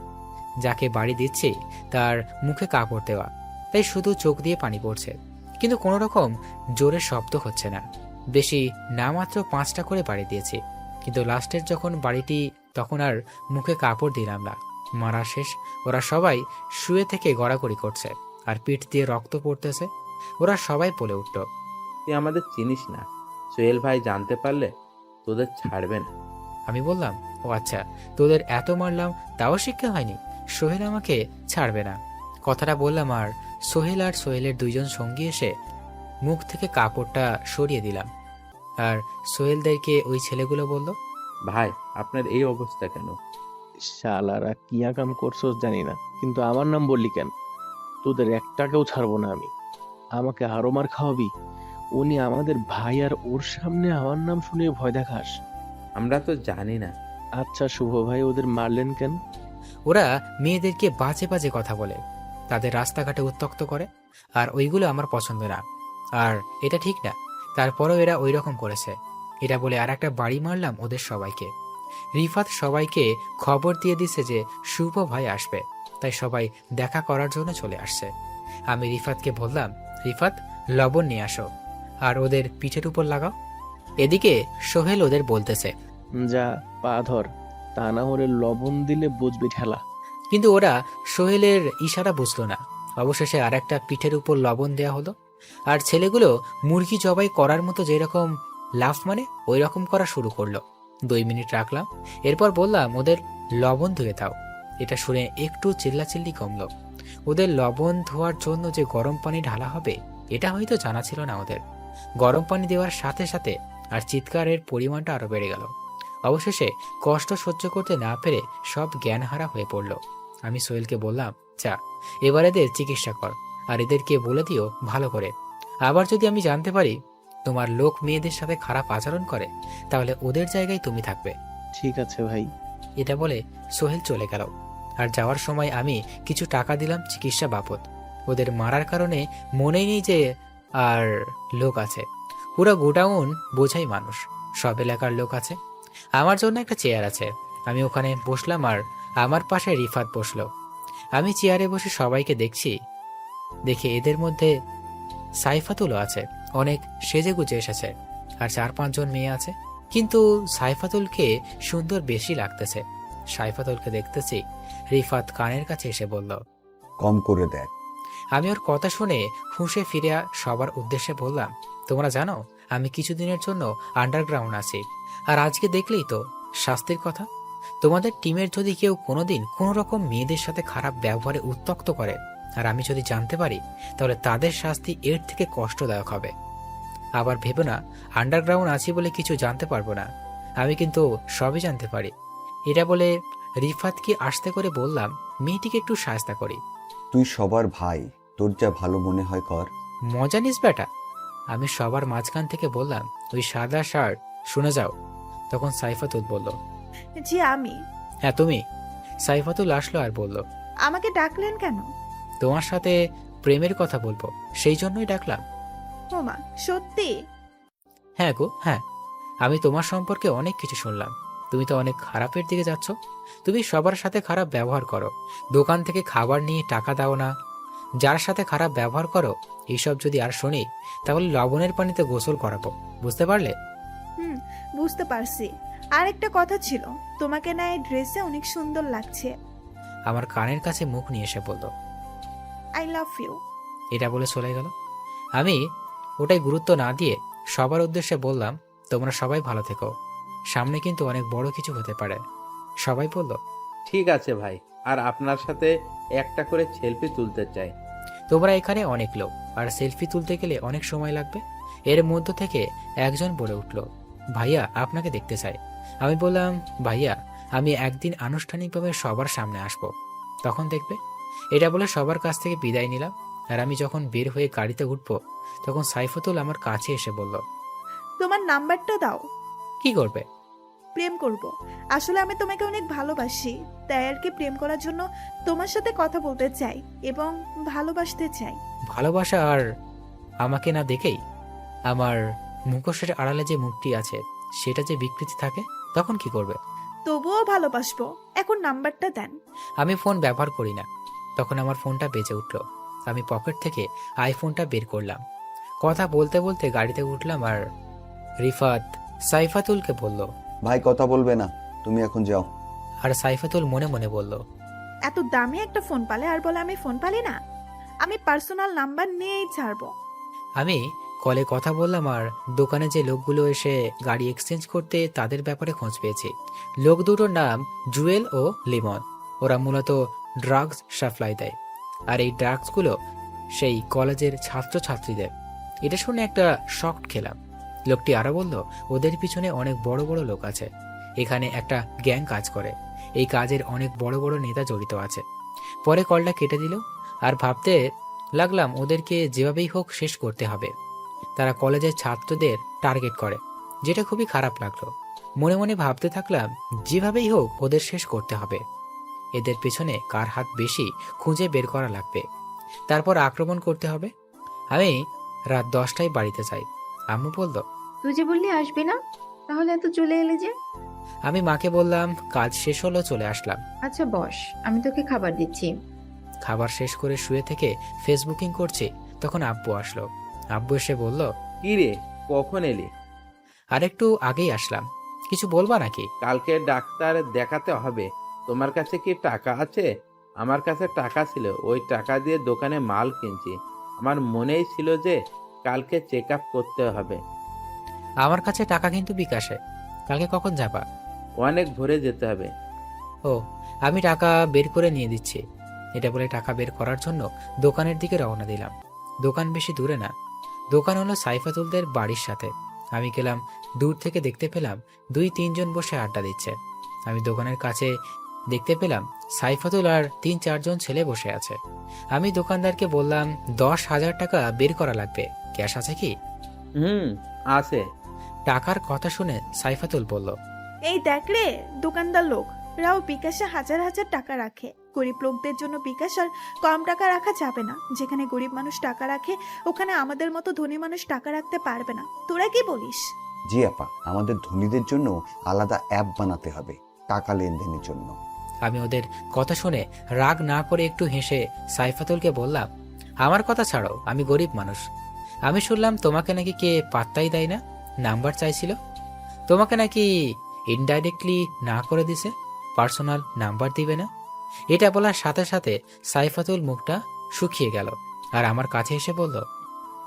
যাকে বাড়ি দিচ্ছি তার মুখে কাপড় দেওয়া, তাই শুধু চোখ দিয়ে পানি পড়ছে, কিন্তু কোনো রকম জোরে শব্দ হচ্ছে না। বেশি না, মাত্র 5টা করে বাড়ি দিয়েছি, কিন্তু লাস্টের যখন বাড়িটি তখন আর মুখে কাপড় দিলাম না। মারা শেষ। ওরা সবাই শুয়ে থেকে গড়াগড়ি করছে আর পিঠ দিয়ে রক্ত পড়তেছে। ওরা সবাই বলে উঠল, তুই আমাদের চিনিস না, সোহেল ভাই জানতে পারলে তোদের ছাড়বে না। আমি বললাম, ও আচ্ছা, তোদের এত মারলাম তাও শিক্ষা হয়নি, সোহেল আমাকে ছাড়বে না। কথাটা বললাম আর সোহেল আর সোহেলের 2 জন সঙ্গী এসে মুখ থেকে কাপড়টা সরিয়ে দিলাম। আর সোহেলদেরকে ওই ছেলেগুলো বলল, ভাই আপনার এই অবস্থা কেন? শালারা কি আকাম করছোস জানি না, কিন্তু আমার নাম বললি কেন? তোদের একটাকেও ছাড়বো না আমি। আমাকে আরো মার খাওয়াবি? উনি আমাদের ভাই আর ওর সামনে আমার নাম শুনে ভয় দেখাস? আমরা তো জানি না। আচ্ছা শুভ ভাই, ওদের মারলেন কেন? ওরা মেয়েদেরকে বাজে বাজে কথা বলে, তাদের রাস্তাঘাটে উত্ত্যক্ত করে, আর ওইগুলো আমার পছন্দ না, আর এটা ঠিক না। তারপরেও এরা ওই রকম করেছে। এটা বলে আর একটা বাড়ি মারলাম ওদের সবাইকে। রিফাত সবাইকে খবর দিয়ে দিছে যে শুভ ভাই আসবে, তাই সবাই দেখা করার জন্য চলে আসছে। আমি রিফাতকে বললাম, রিফাত, লবণ নিয়ে আসো আর ওদের পিঠের উপর লাগাও। এদিকে সোহেল ওদের বলতেছে, যা পা ধর, তা না হলে লবণ দিলে বুঝবি ঠেলা। কিন্তু ওরা সোহেলের ইশারা বুঝলো না। অবশেষে আর একটা পিঠের উপর লবণ দেয়া হলো, আর ছেলেগুলো মুরগি জবাই করার মতো যেরকম লাফ মানে ওই রকম করা শুরু করলো। 2 মিনিট রাখলাম, এরপর বললাম, ওদের লবণ ধুয়ে দাও। এটা শুনে একটু চিল্লাচিল্লি কমলো। ওদের লবণ ধোয়ার জন্য যে গরম পানি ঢালা হবে এটা হয়তো জানা ছিল না ওদের। গরম পানি দেওয়ার সাথে সাথে আর চিৎকারের পরিমাণটা আরো বেড়ে গেল। অবশেষে কষ্ট সহ্য করতে না পেরে সব জ্ঞানহারা হয়ে পড়ল। আমি সোহেলকে বললাম, যা, এবার এদের চিকিৎসা কর, আর এদেরকে বলে দিও ভালো করে। আবার যদি আমি জানতে পারি তোমার লোক মেয়েদের সাথে খারাপ আচরণ করে, তাহলে ওদের জায়গায় তুমি থাকবে। ঠিক আছে ভাই। এটা বলে সোহেল চলে গেল। আর যাওয়ার সময় আমি কিছু টাকা দিলাম চিকিৎসা বাবদ। ওদের মারার কারণে মনেই নেই যে আর লোক আছে। পুরো গোডাউন বোঝাই মানুষ, সব এলাকার লোক আছে। আমার জন্য একটা চেয়ার আছে, আমি ওখানে বসলাম আর আমার পাশে রিফাত বসলো। আমি চেয়ারে বসে সবাইকে দেখছি। দেখে এদের মধ্যে সাইফাতুলও আছে, অনেক সেজেগুজে এসেছে, আর 4-5 জন মেয়ে আছে। কিন্তু সাইফাতুলকে সুন্দর বেশি লাগতেছে। সাইফাতুলকে দেখতেছি। রিফাত কানের কাছে এসে বলল, কম করে দেখ। আমি ওর কথা শুনে হুঁশে ফিরে সবার উদ্দেশ্যে বললাম, তোমরা জানো আমি কিছুদিনের জন্য আন্ডারগ্রাউন্ড আছি, আর আজকে দেখলেই তো শাস্তির কথা। তোমাদের টিমের যদি কেউ কোনোদিন কোনো রকম মেয়েদের সাথে খারাপ ব্যবহারে উত্ত্যক্ত করে, আর আমি যদি জানতে পারি, তাহলে তাদের শাস্তি এর থেকে কষ্টদায়ক হবে। আবার ভেবো না আন্ডারগ্রাউন্ড আছি বলে কিছু জানতে পারবো না, আমি কিন্তু সবই জানতে পারি। এটা বলে রিফাতকে আস্তে করে বললাম, মেয়েটিকে একটু সাহায্য করি। তুই সবার ভাই, তোর যা ভালো মনে হয় কর। মজা নিস বেটা। আমি সবার মাঝখান থেকে বললাম, ওই সাদা শার্ট, শুনে যাও। তখন সাইফাতুল বলল, জি আমি। হ্যাঁ তুমি। সাইফাতুল আসলো আর বলল, আমাকে ডাকলেন কেন? তোমার সাথে প্রেমের কথা বলবো, সেই জন্যই ডাকলাম। ওমা, সত্যি? হ্যাঁ গো হ্যাঁ, আমি তোমার সম্পর্কে অনেক কিছু শুনলাম। তুমি তো অনেক খারাপের দিকে যাচ্ছ। তুমি সবার সাথে খারাপ ব্যবহার করো, দোকান থেকে খাবার নিয়ে টাকা দাও না। যার সাথে খারাপ ব্যবহার করো, এইসব যদি আর শুনি, তাহলে লবণের পানিতে গোসল করাবো, বুঝতে পারলে? হুম, বুঝতে পারছি। আর একটা কথা ছিল, তোমাকে না এই ড্রেসে অনেক সুন্দর লাগছে। আমার কানের কাছে মুখ নিয়ে এসে বলল, আই লাভ ইউ। এটা বলে চলে গেল। আমি ওটাই গুরুত্ব না দিয়ে সবার উদ্দেশ্যে বললাম, তোমরা সবাই ভালো থেকো, সামনে কিন্তু অনেক বড় কিছু হতে পারে। সবাই বলল, ঠিক আছে ভাই, আর আপনার সাথে একটা করে সেলফি তুলতে চাই। তোমরা এখানে অনেক লোক, আর সেলফি তুলতে গেলে অনেক সময় লাগবে। এর মধ্য থেকে একজন বলে উঠল, ভাইয়া আপনাকে দেখতে চাই। আমি বললাম, ভাইয়া আমি একদিন আনুষ্ঠানিকভাবে সবার সামনে আসব, তখন দেখবে। এটা বলে সবার কাছ থেকে বিদায় নিলাম। আর আমি যখন বের হয়ে গাড়িতে উঠব, তখন সাইফাতুল আমার কাছে এসে বলল, তোমার নাম্বারটা দাও। কি করবে? প্রেম করব। আসলে আমি তোমাকে অনেক ভালোবাসি, তাই আর কি প্রেম করার জন্য তোমার সাথে কথা বলতে চাই এবং ভালোবাসতে চাই। ভালোবাসা আর আমাকে না দেখেই আমার মুখোশের আড়ালে যে মুখটি আছে সেটা যে বিকৃতি থাকে, তখন কি করবে? তবুও ভালোবাসবো। এখন নাম্বারটা দেন। আমি ফোন ব্যবহার করি না। তখন আমার ফোনটা বেজে উঠল। আমি পকেট থেকে আইফোনটা বের করলাম। কথা বলতে বলতে গাড়িতে উঠলাম আর রিফাত সাইফাতুলকে বলল। ভাই কথা বলবে না, তুমি এখন যাও। আর সাইফাতুল মনে মনে বলল, এত দামি একটা ফোন পালে আর বলে আমি ফোন পালি না। আমি পার্সোনাল নাম্বার নিয়েই ছাড়বো। আমি কলে কথা বললাম আর দোকানে যে লোকগুলো এসে গাড়ি এক্সচেঞ্জ করতে তাদের ব্যাপারে খোঁজ পেয়েছি। লোক দুটোর নাম জুয়েল ও লিমন। ওরা মূলত ড্রাগস সাপ্লাই দেয়, আর এই ড্রাগসগুলো সেই কলেজের ছাত্রছাত্রীদের। এটা শুনে একটা শক খেলাম। লোকটি আরো বলল, ওদের পিছনে অনেক বড় বড় লোক আছে। এখানে একটা গ্যাং কাজ করে। এই কাজের অনেক বড় বড় নেতা জড়িত আছে। পরে কলটা কেটে দিল আর ভাবতে লাগলাম ওদেরকে যেভাবেই হোক শেষ করতে হবে। তারা কলেজের ছাত্রদের টার্গেট করে, যেটা খুবই খারাপ লাগলো। মনে মনে ভাবতে থাকলাম যেভাবেই হোক ওদের শেষ করতে হবে। এদের পেছনে কার হাত বেশি খুঁজে বের করা লাগবে, তারপর আক্রমণ করতে হবে। আমি রাত 10টায় বাড়িতে যাই। আম্মু বলল, তুই যে বললি আসবি না, তাহলে এত চলে এলে যে? আমি মাকে বললাম কাজ শেষ হলো, চলে আসলাম। আচ্ছা বস, আমি তোকে খাবার দিচ্ছি। খাবার শেষ করে শুয়ে থেকে ফেসবুকিং করছি, তখন আব্বু আসলো। আব্বু এসে বলল, কি রে, কখন এলি? আরেকটু আগেই আসলাম, কিছু বলবা নাকি? কালকে ডাক্তার দেখাতে হবে। তোমার কাছে কি টাকা আছে? আমার কাছে টাকা ছিল, ওই টাকা দিয়ে দোকানে মাল কিনছি। আমার মনেই ছিল যে কালকে চেক আপ করতে হবে। আমার কাছে টাকা কিন্তু বিকাশে। কালকে কখন যাবা? অনেক ভরে যেতে হবে। ও, আমি টাকা বের করে নিয়ে দিচ্ছি। এটা বলে টাকা বের করার জন্য দোকানের দিকে রওনা দিলাম। দোকান বেশি দূরে না, দোকান হলো সাইফাতুলদের বাড়ির সাথে। আমি গেলাম, দূর থেকে দেখতে পেলাম 2-3 জন বসে আড্ডা দিচ্ছে। আমি দোকানের কাছে দেখতে পেলাম সাইফাতুল আর 3-4 জন ছেলে বসে আছে। আমি দোকানদারকে বললাম 10,000 টাকা বের করা লাগবে, ক্যাশ আছে কি? আছে। টাকার কথা শুনে সাইফাতুল বলল, এই দেখ রে, দোকানদার লোক রাও বিকাশে হাজার হাজার টাকা রাখে। গরিব লোকদের জন্য বিকাশ আর কম টাকা রাখা যাবে না। যেখানে গরিব মানুষ টাকা রাখে, ওখানে আমাদের মতো ধনী মানুষ টাকা রাখতে পারবে না। তোরা কি বলিস? জি আপা, আমাদের ধনীদের জন্য আলাদা অ্যাপ বানাতে হবে টাকা লেনদেনের জন্য। আমি ওদের কথা শুনে রাগ না করে একটু হেসে সাইফাতুলকে বললাম, আমার কথা ছাড়ো, আমি গরিব মানুষ। আমি শুনলাম তোমাকে নাকি কে পাত্তাই দেয় না, নাম্বার চাইছিল। তোমাকে নাকি ইনডাইরেক্টলি না করে দিছে, পার্সোনাল নাম্বার দিবে না। এটা বলার সাথে সাথে সাইফাতুল মুখটা শুকিয়ে গেল আর আমার কাছে এসে বলল,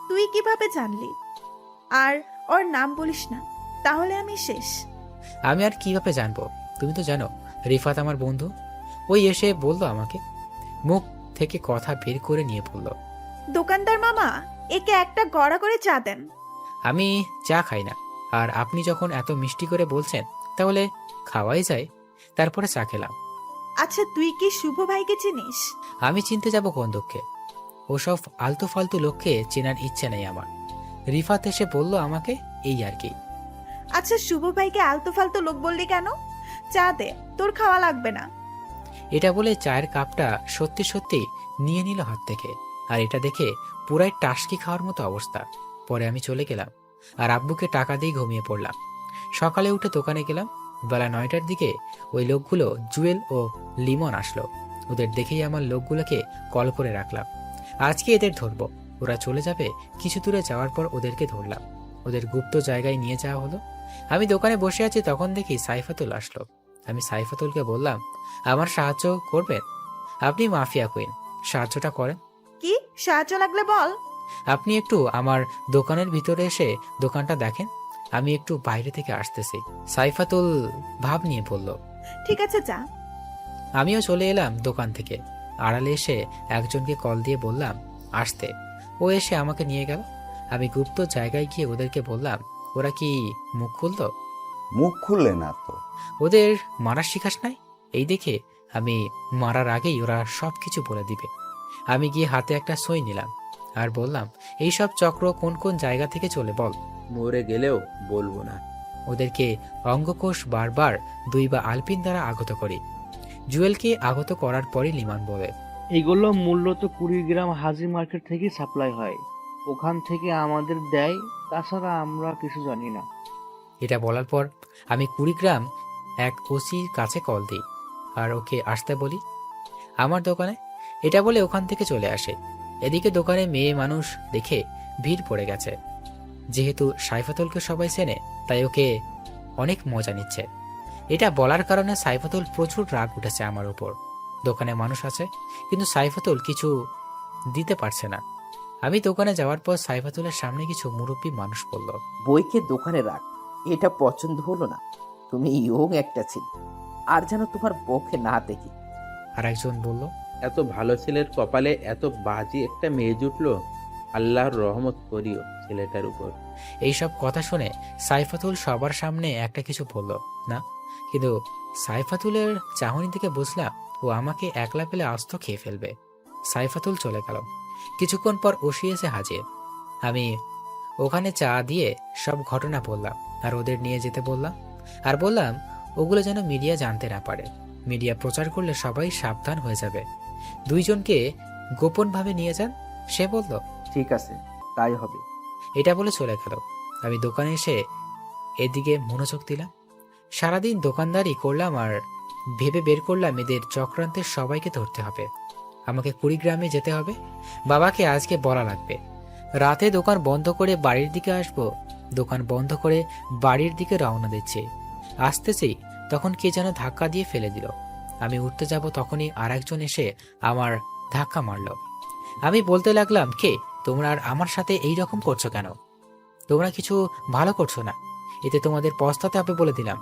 তুই কিভাবে জানলি? আর ওর নাম বলিস না, তাহলে আমি শেষ। আমি আর কিভাবে জানবো? তুমি তো জানো রিফাত আমার বন্ধু। ওই এসে বলল আমাকে, মুখ থেকে কথা বের করে নিয়ে বলল, দোকানদার মামা, একে একটা গড়া করে চা দেন। আমি চা খাই না, আর আপনি যখন এত মিষ্টি করে বলছেন তাহলে খাওয়াই যায়। তারপরে চা খেলাম। আচ্ছা, তুই কি শুভ ভাইকে চিনিস? আমি চিনতে যাব কোন দুঃখে? ওসব আলতু ফালতু লোককে চেনার ইচ্ছে নেই আমার। রিফাত এসে বলল আমাকে, এই আর কি। আচ্ছা, শুভ ভাইকে আলতু ফালতু লোক বললি কেন? চা দে, তোর খাওয়া লাগবে না। এটা বলে চায়ের কাপটা সত্যি সত্যি নিয়ে নিল হাত থেকে, আর এটা দেখে পুরাই টাসকি খাওয়ার মতো অবস্থা। পরে আমি চলে গেলাম আর আব্বুকে টাকা দিয়ে ঘুমিয়ে পড়লাম। সকালে উঠে দোকানে গেলাম। বেলা 9টার দিকে ওই লোকগুলো জুয়েল ও লিমন আসলো। ওদের দেখেই আমার লোকগুলোকে কল করে রাখলাম, আজকে এদের ধরবো। ওরা চলে যাবে, কিছু দূরে যাওয়ার পর ওদেরকে ধরলাম। ওদের গুপ্ত জায়গায় নিয়ে যাওয়া হলো। আমি দোকানে বসে আছি, তখন দেখি সাইফাতুল আসলো। আমি সাইফাতুলকে বললাম, আমার সাহায্য করবেন? আপনি মাফিয়া কুইন, সাহায্যটা করেন। কি সাহায্য লাগলে বল। আপনি একটু আমার দোকানের ভিতরে এসে দোকানটা দেখেন, আমি একটু বাইরে থেকে আসতেছি। সাইফাতুল ভাব নিয়ে বলল, ঠিক আছে, যা। আমিও চলে এলাম দোকান থেকে। আড়ালে এসে একজনকে কল দিয়ে বললাম আসতে। ও এসে আমাকে নিয়ে গেল। আমি গুপ্ত জায়গায় গিয়ে ওদেরকে বললাম, ওরা কি মুখ খুললো? মুখ খুললে না তো। ওদের মারার শিখাস নাই? এই দেখে আমি মারার আগেই ওরা সবকিছু বলে দিবে। আমি গিয়ে হাতে একটা সই নিলাম আর বললাম, এইসব চক্র কোন কোন জায়গা থেকে চলে বল। মরে গেলেও বলবো না। ওদেরকে অঙ্গকোষ বারবার 2 বা আলপিন দ্বারা আগত করি। জুয়েলকে আগত করার পরই লিমান বলে, এগুলো মূলত কুড়িগ্রাম হাজি মার্কেট থেকে সাপ্লাই হয়, ওখান থেকে আমাদের দেয়, তাছাড়া আমরা কিছু জানি না। এটা বলার পর আমি কুড়িগ্রাম এক ওসির কাছে কল দিই আর ওকে আসতে বলি আমার দোকানে। এটা বলে ওখান থেকে চলে আসে। এদিকে দোকানে মেয়ে মানুষ দেখে ভিড় পড়ে গেছে। যেহেতু সাইফাতুলকে সবাই চেনে, তাই ওকে অনেক মজা নিচ্ছে। এটা বলার কারণে সাইফাতুল প্রচুর রাগ উঠেছে আমার উপর। দোকানে মানুষ আছে, কিন্তু সাইফাতুল কিছু দিতে পারছে না। আমি দোকানে যাওয়ার পর সাইফাতুলের সামনে কিছু মুরব্বী মানুষ বলল, বইকে দোকানে রাখ, এটা পছন্দ হলো না। তুমি ইয়ং একটা ছেলে, আর যেন তোমার বউকে না দেখি। আর একজন বলল, এত ভালো ছেলের কপালে এত বাজে একটা মেয়ে জুটলো, আল্লাহর রহমত করিও ছেলেটার উপর। এইসব কথা শুনে সাইফাতুল সবার সামনে একটা কিছু বলল না, কিন্তু সাইফাতুলের চাহনি থেকে বুঝলাম ও আমাকে একলা পেলে আস্ত খেয়ে ফেলবে। সাইফাতুল চলে গেল। কিছুক্ষণ পর ওসি এসে হাজির। আমি ওখানে চা দিয়ে সব ঘটনা বললাম আর ওদের নিয়ে যেতে বললাম, আর বললাম ওগুলো যেন মিডিয়া জানতে না পারে। মিডিয়া প্রচার করলে সবাই সাবধান হয়ে যাবে। 2 জনকে গোপনভাবে নিয়ে যান। সে বলল, ঠিক আছে, তাই হবে। এটা বলে চলে গেল। আমি দোকানে এসে এদিকে মনোযোগ দিলাম। সারাদিন দোকানদারি করলাম আর ভেবে বের করলাম এদের চক্রান্তের সবাইকে ধরতে হবে। আমাকে কুড়িগ্রামে যেতে হবে। বাবাকে আজকে বলা লাগবে। রাতে দোকান বন্ধ করে বাড়ির দিকে আসব। দোকান বন্ধ করে বাড়ির দিকে রওনা দিচ্ছি। আসতেছি তখন কে যেন ধাক্কা দিয়ে ফেলে দিল। আমি উঠতে যাব তখনই আর একজন এসে আমার ধাক্কা মারল। আমি বলতে লাগলাম, কে তোমরা আর আমার সাথে এই রকম করছো কেন? তোমরা কিছু ভালো করছো না, এতে তোমাদের পস্তাতে হবে বলে দিলাম।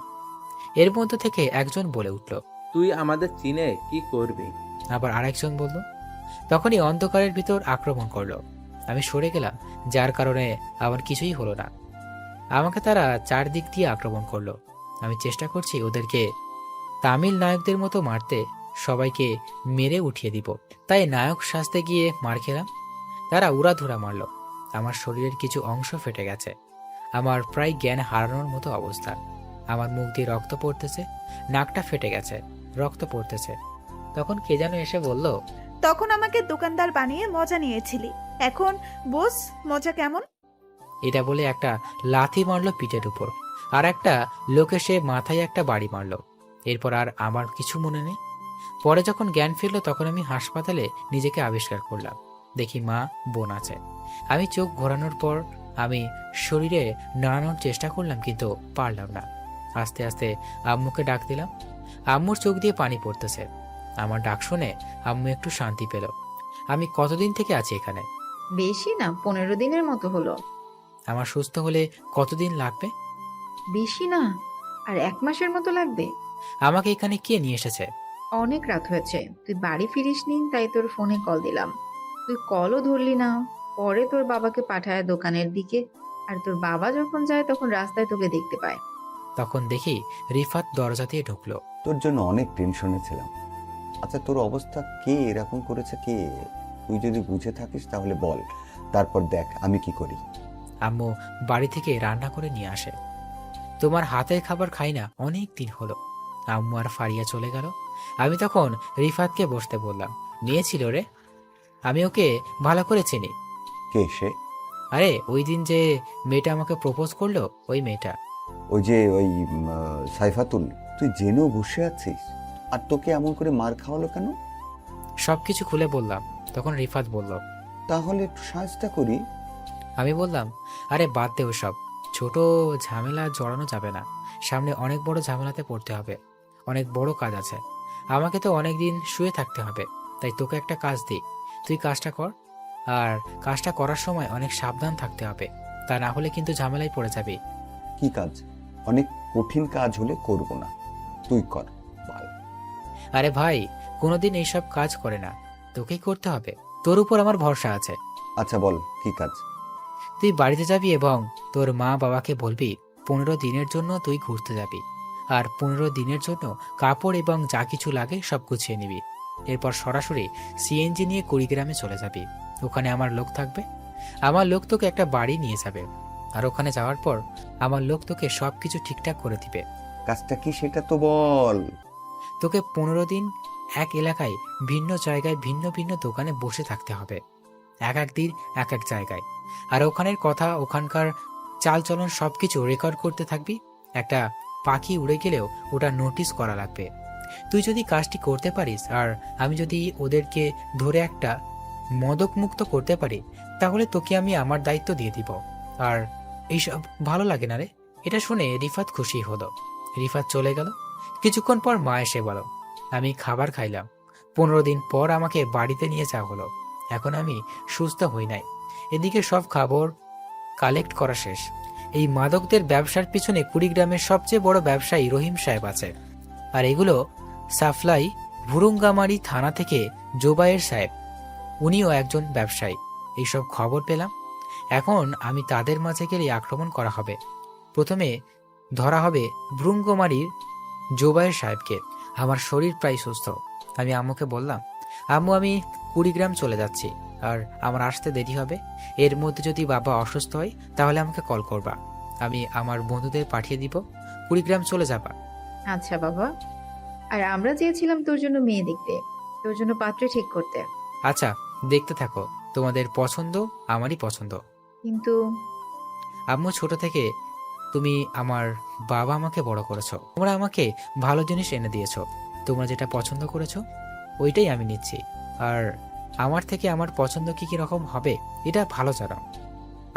এর মধ্যে থেকে একজন বলে উঠল, তুই আমাদের চিনে কি করবি? আবার আরেকজন বলল। তখনই অন্ধকারের ভিতর আক্রমণ করলো। আমি সরে গেলাম, যার কারণে আমার কিছুই হলো না। আমাকে তারা 4 দিক দিয়ে আক্রমণ করলো। আমি চেষ্টা করছি ওদেরকে তামিল নায়কদের মতো মারতে, সবাইকে মেরে উঠিয়ে দিব। তাই নায়ক সাজতে গিয়ে মার খেলাম। তারা উড়াধুরা মারল। আমার শরীরের কিছু অংশ ফেটে গেছে। আমার প্রায় জ্ঞান হারানোর মতো অবস্থা। আমার মুখ দিয়ে রক্ত পড়তেছে, নাকটা ফেটে গেছে, রক্ত পড়তেছে। তখন কে যেন এসে বলল, তখন আমাকে দোকানদার বানিয়ে মজা নিয়েছিলি, এখন বোস মজা কেমন? এটা বলে একটা লাথি মারলো পিঠের উপর, আর একটা লোক এসে মাথায় একটা বাড়ি মারলো। এরপর আর আমার কিছু মনে নেই। পরে যখন জ্ঞান ফিরল তখন আমি হাসপাতালে নিজেকে আবিষ্কার করলাম। দেখি মা, বোন আছে। আমি চোখ ঘোরানোর পর আমি শরীরে নাড়ানোর চেষ্টা করলাম, কিন্তু পারলাম না। আস্তে আস্তে আম্মুকে ডাক দিলাম। আম্মুর চোখ দিয়ে পানি পড়তেছে। আমার ডাক শুনে আম্মু একটু শান্তি পেল। আমি কতদিন থেকে আছি এখানে? বেশি না, 15 দিনের মতো হলো। আমার সুস্থ হলে কতদিন লাগবে? বেশি না, আর 1 মাসের মতো লাগবে। আমাকে এখানে কে নিয়ে এসেছে? অনেক রাত হয়েছে, তুই বাড়ি ফিরিসনি, তাই তোর ফোনে কল দিলাম। তুই কলও ধরলি না। পরে তোর বাবাকে পাঠায় দোকানের দিকে, আর তোর বাবা যখন যায় তখন রাস্তায় তোকে দেখতে পায়। তখন দেখি রিফাত দরজা দিয়ে ঢুকলো। তোর জন্য অনেক টেনশনে ছিলাম। আচ্ছা, তোর অবস্থা কে এরকম করেছে? কে? তুই যদি বুঝে থাকিস তাহলে বল, তারপর দেখ আমি কি করি। আম্মু বাড়ি থেকে রান্না করে নিয়ে আসে। তোমার হাতের খাবার খাই না অনেক দিন হলো। আম্মু আর ফারিয়া চলে গেল। আমি তখন রিফাতকে বসতে বললাম। নিয়েছিল রে, আমি ওকে ভালো করে চিনি। কে সে? আরে ওই দিন যে মেয়েটা আমাকে প্রপোজ করলো, ওই মেয়েটা। ওই যে ওই সাইফাতুল? তুই জেনেও বসে আছিস? আর তোকে এমন করে মার খাওয়ালো কেন? সবকিছু খুলে বললাম। তখন রিফাত বলল, তাহলে একটু সাহায্যটা করি। আমি বললাম, আরে বাদ দে ওসব, ছোট ঝামেলা জড়ানো যাবে না। সামনে অনেক বড় ঝামেলাতে পড়তে হবে, অনেক বড় কাজ আছে। আমাকে তো অনেক দিন শুয়ে থাকতে হবে, তাই তোকে একটা কাজ দিই, তুই কাজটা কর। আর কাজটা করার সময় অনেক সাবধান থাকতে হবে, তা না হলে কিন্তু ঝামেলায় পড়ে যাবি। কি কাজ? অনেক কঠিন কাজ হলে করব না, তুই কর বল। আরে ভাই, কোনোদিন এইসব কাজ করে না, তোকেই করতে হবে। তোর উপর আমার ভরসা আছে। আচ্ছা বল, কি কাজ? তুই বাড়িতে যাবি এবং তোর মা বাবাকে বলবি 15 দিনের জন্য তুই ঘুরতে যাবি। আর 15 দিনের জন্য কাপড় এবং যা কিছু লাগে সব গুছিয়ে নিবি। এরপর সরাসরি সিএনজি নিয়ে কুড়িগ্রামে চলে যাবি। ওখানে আমার লোক থাকবে। আমার লোক তোকে একটা বাড়ি নিয়ে যাবে। আর ওখানে যাওয়ার পর আমার লোক তোকে সবকিছু ঠিকঠাক করে দিবে। কাজটা কি সেটা তো বল। তোকে 15 দিন এক এলাকায় ভিন্ন জায়গায় ভিন্ন ভিন্ন দোকানে বসে থাকতে হবে, এক এক দিন এক এক জায়গায়। আর ওখানের কথা, ওখানকার চালচলন সবকিছু রেকর্ড করতে থাকবি। একটা পাখি উড়ে গেলেও ওটা নোটিস করা লাগবে। তুই যদি কাজটি করতে পারিস আর আমি যদি ওদেরকে ধরে একটা মদক মুক্ত করতে পারি, তাহলে তোকে আমি আমার দায়িত্ব দিয়ে দিব। আর এইসব ভালো লাগে না রে? এটা শুনে রিফাত খুশি হলো। রিফাত চলে গেল। কিছুক্ষণ পর মা এসে বলো, আমি খাবার খাইলাম। 15 দিন পর আমাকে বাড়িতে নিয়ে যাওয়া হলো। এখন আমি সুস্থ হই নাই। এদিকে সব খবর কালেক্ট করা শেষ। এই মাদকদের ব্যবসার পিছনে কুড়িগ্রামের সবচেয়ে বড় ব্যবসায়ী রহিম সাহেব আছে। আর এগুলো সাপ্লাই ভুরুঙ্গামারি থানা থেকে জোবায়ের সাহেব, উনিও একজন ব্যবসায়ী। এইসব খবর পেলাম। এখন আমি তাদের মাঝে গেলে আক্রমণ করা হবে। প্রথমে ধরা হবে ভ্রুঙ্গমারির জোবায়ের সাহেবকে। আমার শরীর প্রায় সুস্থ। আমি আম্মুকে বললাম, আম্মু আমি কুড়িগ্রাম চলে যাচ্ছি আর আমার আসতে দেরি হবে। এর মধ্যে যদি বাবা অসুস্থ হয় তাহলে আমাকে কল করবা। আমি আমার বন্ধুদের পাঠিয়ে দিব, কুড়িগ্রাম চলে যাবা। আচ্ছা বাবা। আর আমরা চেয়েছিলাম তোর জন্য মেয়ে দেখতে, তোর জন্য পাত্র ঠিক করতে। আচ্ছা, দেখতে থাকো। তোমাদের পছন্দ আমারই পছন্দ। কিন্তু আম্মু, ছোট থেকে তুমি আমার বাবা আমাকে বড় করেছো। তোমরা আমাকে ভালো জিনিস এনে দিয়েছো। তোমরা যেটা পছন্দ করেছো ওইটাই আমি নিচ্ছি। আর আমার থেকে আমার পছন্দ কি কি রকম হবে এটা ভালো জানো।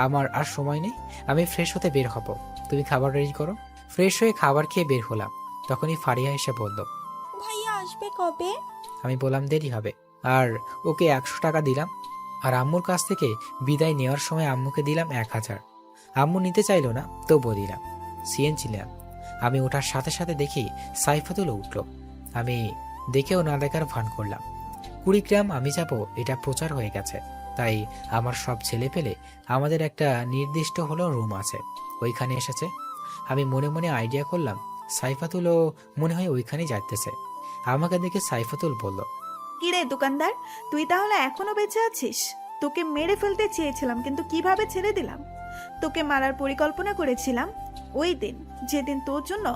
আমার আর সময় নেই, আমি ফ্রেশ হতে বের হব। তুমি খাবার রেডি করো। ফ্রেশ হয়ে খাবার খেয়ে বের হলাম। তখনই ফারিয়া এসে বলল, ভাইয়া আসবে কবে? আমি বললাম দেরি হবে। আর ওকে 100 টাকা দিলাম। আর আম্মুর কাছ থেকে বিদায় নেওয়ার সময় আম্মুকে দিলাম 1000। আম্মু নিতে চাইলো না, তবুও দিলাম। সিএনজি নিলাম। আমি ওঠার সাথে সাথে দেখি সাইফাতুলও উঠল। আমি দেখেও না দেখার ভান করলাম। কুড়িগ্রাম আমি যাব এটা প্রচার হয়ে গেছে। তাই আমার সব ছেলে পেলে আমাদের একটা নির্দিষ্ট হলো রুম আছে, ওইখানে এসেছে। আমি মনে মনে আইডিয়া করলাম সাইফাতুলও মনে হয় ওইখানেই যাইতেছে। আমাকে দেখে সাইফাতুল বলল, কিরে দোকানদার, তুই তাহলে এখনো বেঁচে আছিস? তোকে মেরে ফেলতে চেয়েছিলাম, কিন্তু কিভাবে ছেড়ে দিলাম। তোকে মারার পরিকল্পনা করেছিলাম ওই দিন, যেদিন তোর জন্য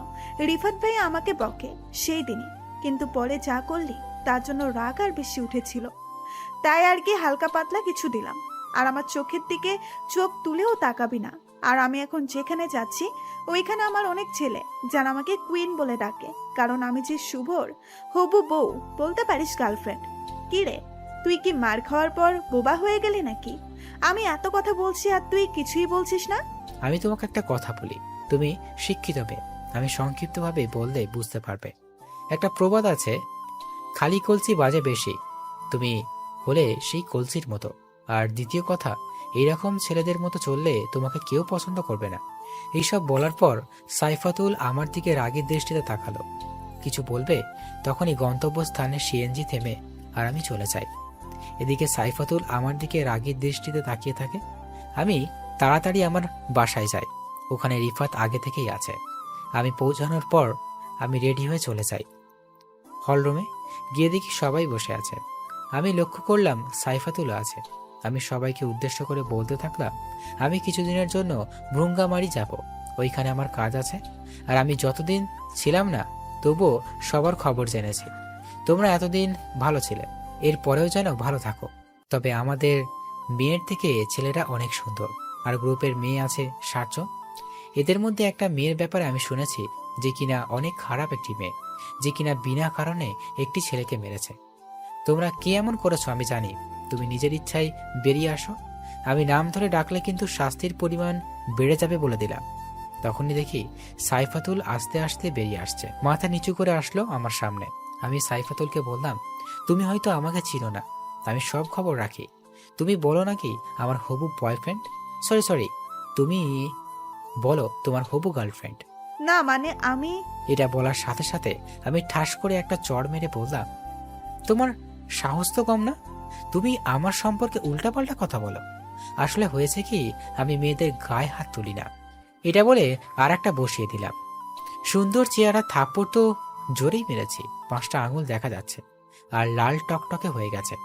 রিফাত ভাই আমাকে বকে, সেই দিনই। কিন্তু পরে যা করলি তার জন্য রাগ আর বেশি উঠেছিল, তাই আর কি হালকা পাতলা কিছু দিলাম। আর আমার চোখের দিকে চোখ তুলেও তাকাবি না। আর আমি এখন যেখানে যাচ্ছি ওইখানে আমার অনেক ছেলে যারা আমাকে কুইন বলে ডাকে, কারণ আমি যে শুভর হবু বউ, বলতে পারিস গার্লফ্রেন্ড। কি রে, তুই কি মার খাওয়ার পর বোবা হয়ে গেলি নাকি? আমি এত কথা বলছি আর তুই কিছুই বলছিস না। আমি তোমাকে একটা কথা বলি, তুমি শিক্ষিত মেয়ে। আমি সংক্ষিপ্তভাবে বললে বুঝতে পারবে। একটা প্রবাদ আছে, খালি কলসি বাজে বেশি। তুমি হলে সেই কলসির মতো। আর দ্বিতীয় কথা, এইরকম ছেলেদের মতো চললে তোমাকে কেউ পছন্দ করবে না। এইসব বলার পর সাইফাতুল আমার দিকে রাগের দৃষ্টিতে তাকালো। কিছু বলবে, তখনই গন্তব্যস্থানে সিএনজি থেমে আর আমি চলে যাই। এদিকে সাইফাতুল আমার দিকে রাগের দৃষ্টিতে তাকিয়ে থাকে। আমি তাড়াতাড়ি আমার বাসায় যাই। ওখানে রিফাত আগে থেকেই আছে। আমি পৌঁছানোর পর আমি রেডি হয়ে চলে যাই হলরুমে। গিয়ে দেখি সবাই বসে আছে। আমি লক্ষ্য করলাম সাইফাতুলও আছে। আমি সবাইকে উদ্দেশ্য করে বলতে থাকলাম, আমি কিছুদিনের জন্য ভ্রুঙ্গামারি যাব, ওইখানে আমার কাজ আছে। আর আমি যতদিন ছিলাম না তবুও সবার খবর জেনেছি। তোমরা এতদিন ভালো ছিলে, এর পরেও যেন ভালো থাকো। তবে আমাদের মেয়ের থেকে ছেলেরা অনেক সুন্দর। আর গ্রুপের মেয়ে আছে 60 জন। এদের মধ্যে একটা মেয়ের ব্যাপারে আমি শুনেছি যে কিনা অনেক খারাপ একটি মেয়ে, যে কিনা বিনা কারণে একটি ছেলেকে মেরেছে। তোমরা কে এমন করেছো আমি জানি। তুমি নিজের ইচ্ছায় বেরিয়ে আসো। আমি নাম ধরে ডাকলে কিন্তু শাস্তির পরিমাণ বেড়ে যাবে বলে দিলাম। তখনই দেখি সাইফাতুল আস্তে আস্তে বেরিয়ে আসছে। মাথা নিচু করে আসলো আমার সামনে। আমি সাইফাতুলকে বললাম, তুমি হয়তো আমাকে চিনো না, আমি সব খবর রাখি। তুমি বলো নাকি আমার হবু বয়ফ্রেন্ড, সরি তুমি বলো তোমার হবু গার্লফ্রেন্ড। না মানে আমি এটা বলার সাথে সাথে আমি ঠাস করে একটা চড় মেরে বললাম, তোমার সাহস তো কম না, তুমি আমার সম্পর্কে উল্টাপাল্টা কথা বলো। আসলে হয়েছে কি, আমি মেয়েদের গায়ে হাত তুলি না। এটা বলে আর একটা বসিয়ে দিলাম। সুন্দর চেহারা, থাপ্পড় তো জোরেই মেরেছি, 5টা আঙুল দেখা যাচ্ছে আর লাল টকটকে হয়ে গেছে।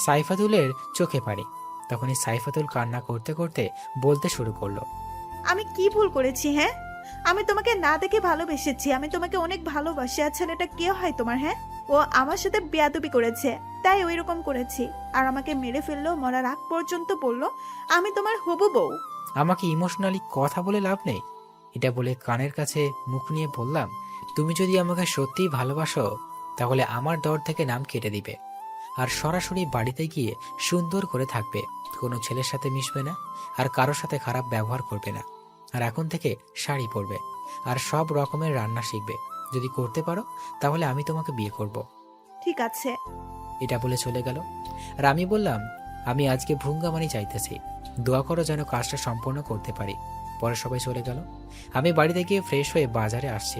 সাইফাতুলের চোখে পানি। তখনই সাইফাতুল কান্না করতে করতে বলতে শুরু করলো, আমি কি ভুল করেছি? হ্যাঁ, আমি তোমাকে না দেখে ভালোবেসেছি, আমি তোমাকে অনেক ভালোবাসি। আর ছেলেটা কে হয় তোমার? হ্যাঁ, ও আমার সাথে বেয়াদবি করেছে, তাই ওই রকম করেছি। আর আমাকে মেরে ফেললো, মরার আগ পর্যন্ত বললো আমি তোমার হবু বউ। আমাকে ইমোশনালি কথা বলে লাভ নেই। এটা বলে কানের কাছে মুখ নিয়ে বললাম, তুমি যদি আমাকে সত্যিই ভালোবাসো তাহলে আমার দর থেকে নাম কেটে দিবে আর সরাসরি বাড়িতে গিয়ে সুন্দর করে থাকবে, কোনো ছেলের সাথে মিশবে না আর কারোর সাথে খারাপ ব্যবহার করবে না। আর এখন থেকে শাড়ি পরবে আর সব রকমের রান্না শিখবে। যদি করতে পারো তাহলে আমি তোমাকে বিয়ে করব। ঠিক আছে। এটা বলে চলে গেল। আর আমি বললাম, আমি আজকে ভুঙ্গামানি চাইতেছি, দোয়া করো যেন কাজটা সম্পূর্ণ করতে পারি। পরে সবাই চলে গেল। আমি বাড়িতে গিয়ে ফ্রেশ হয়ে বাজারে আসছি,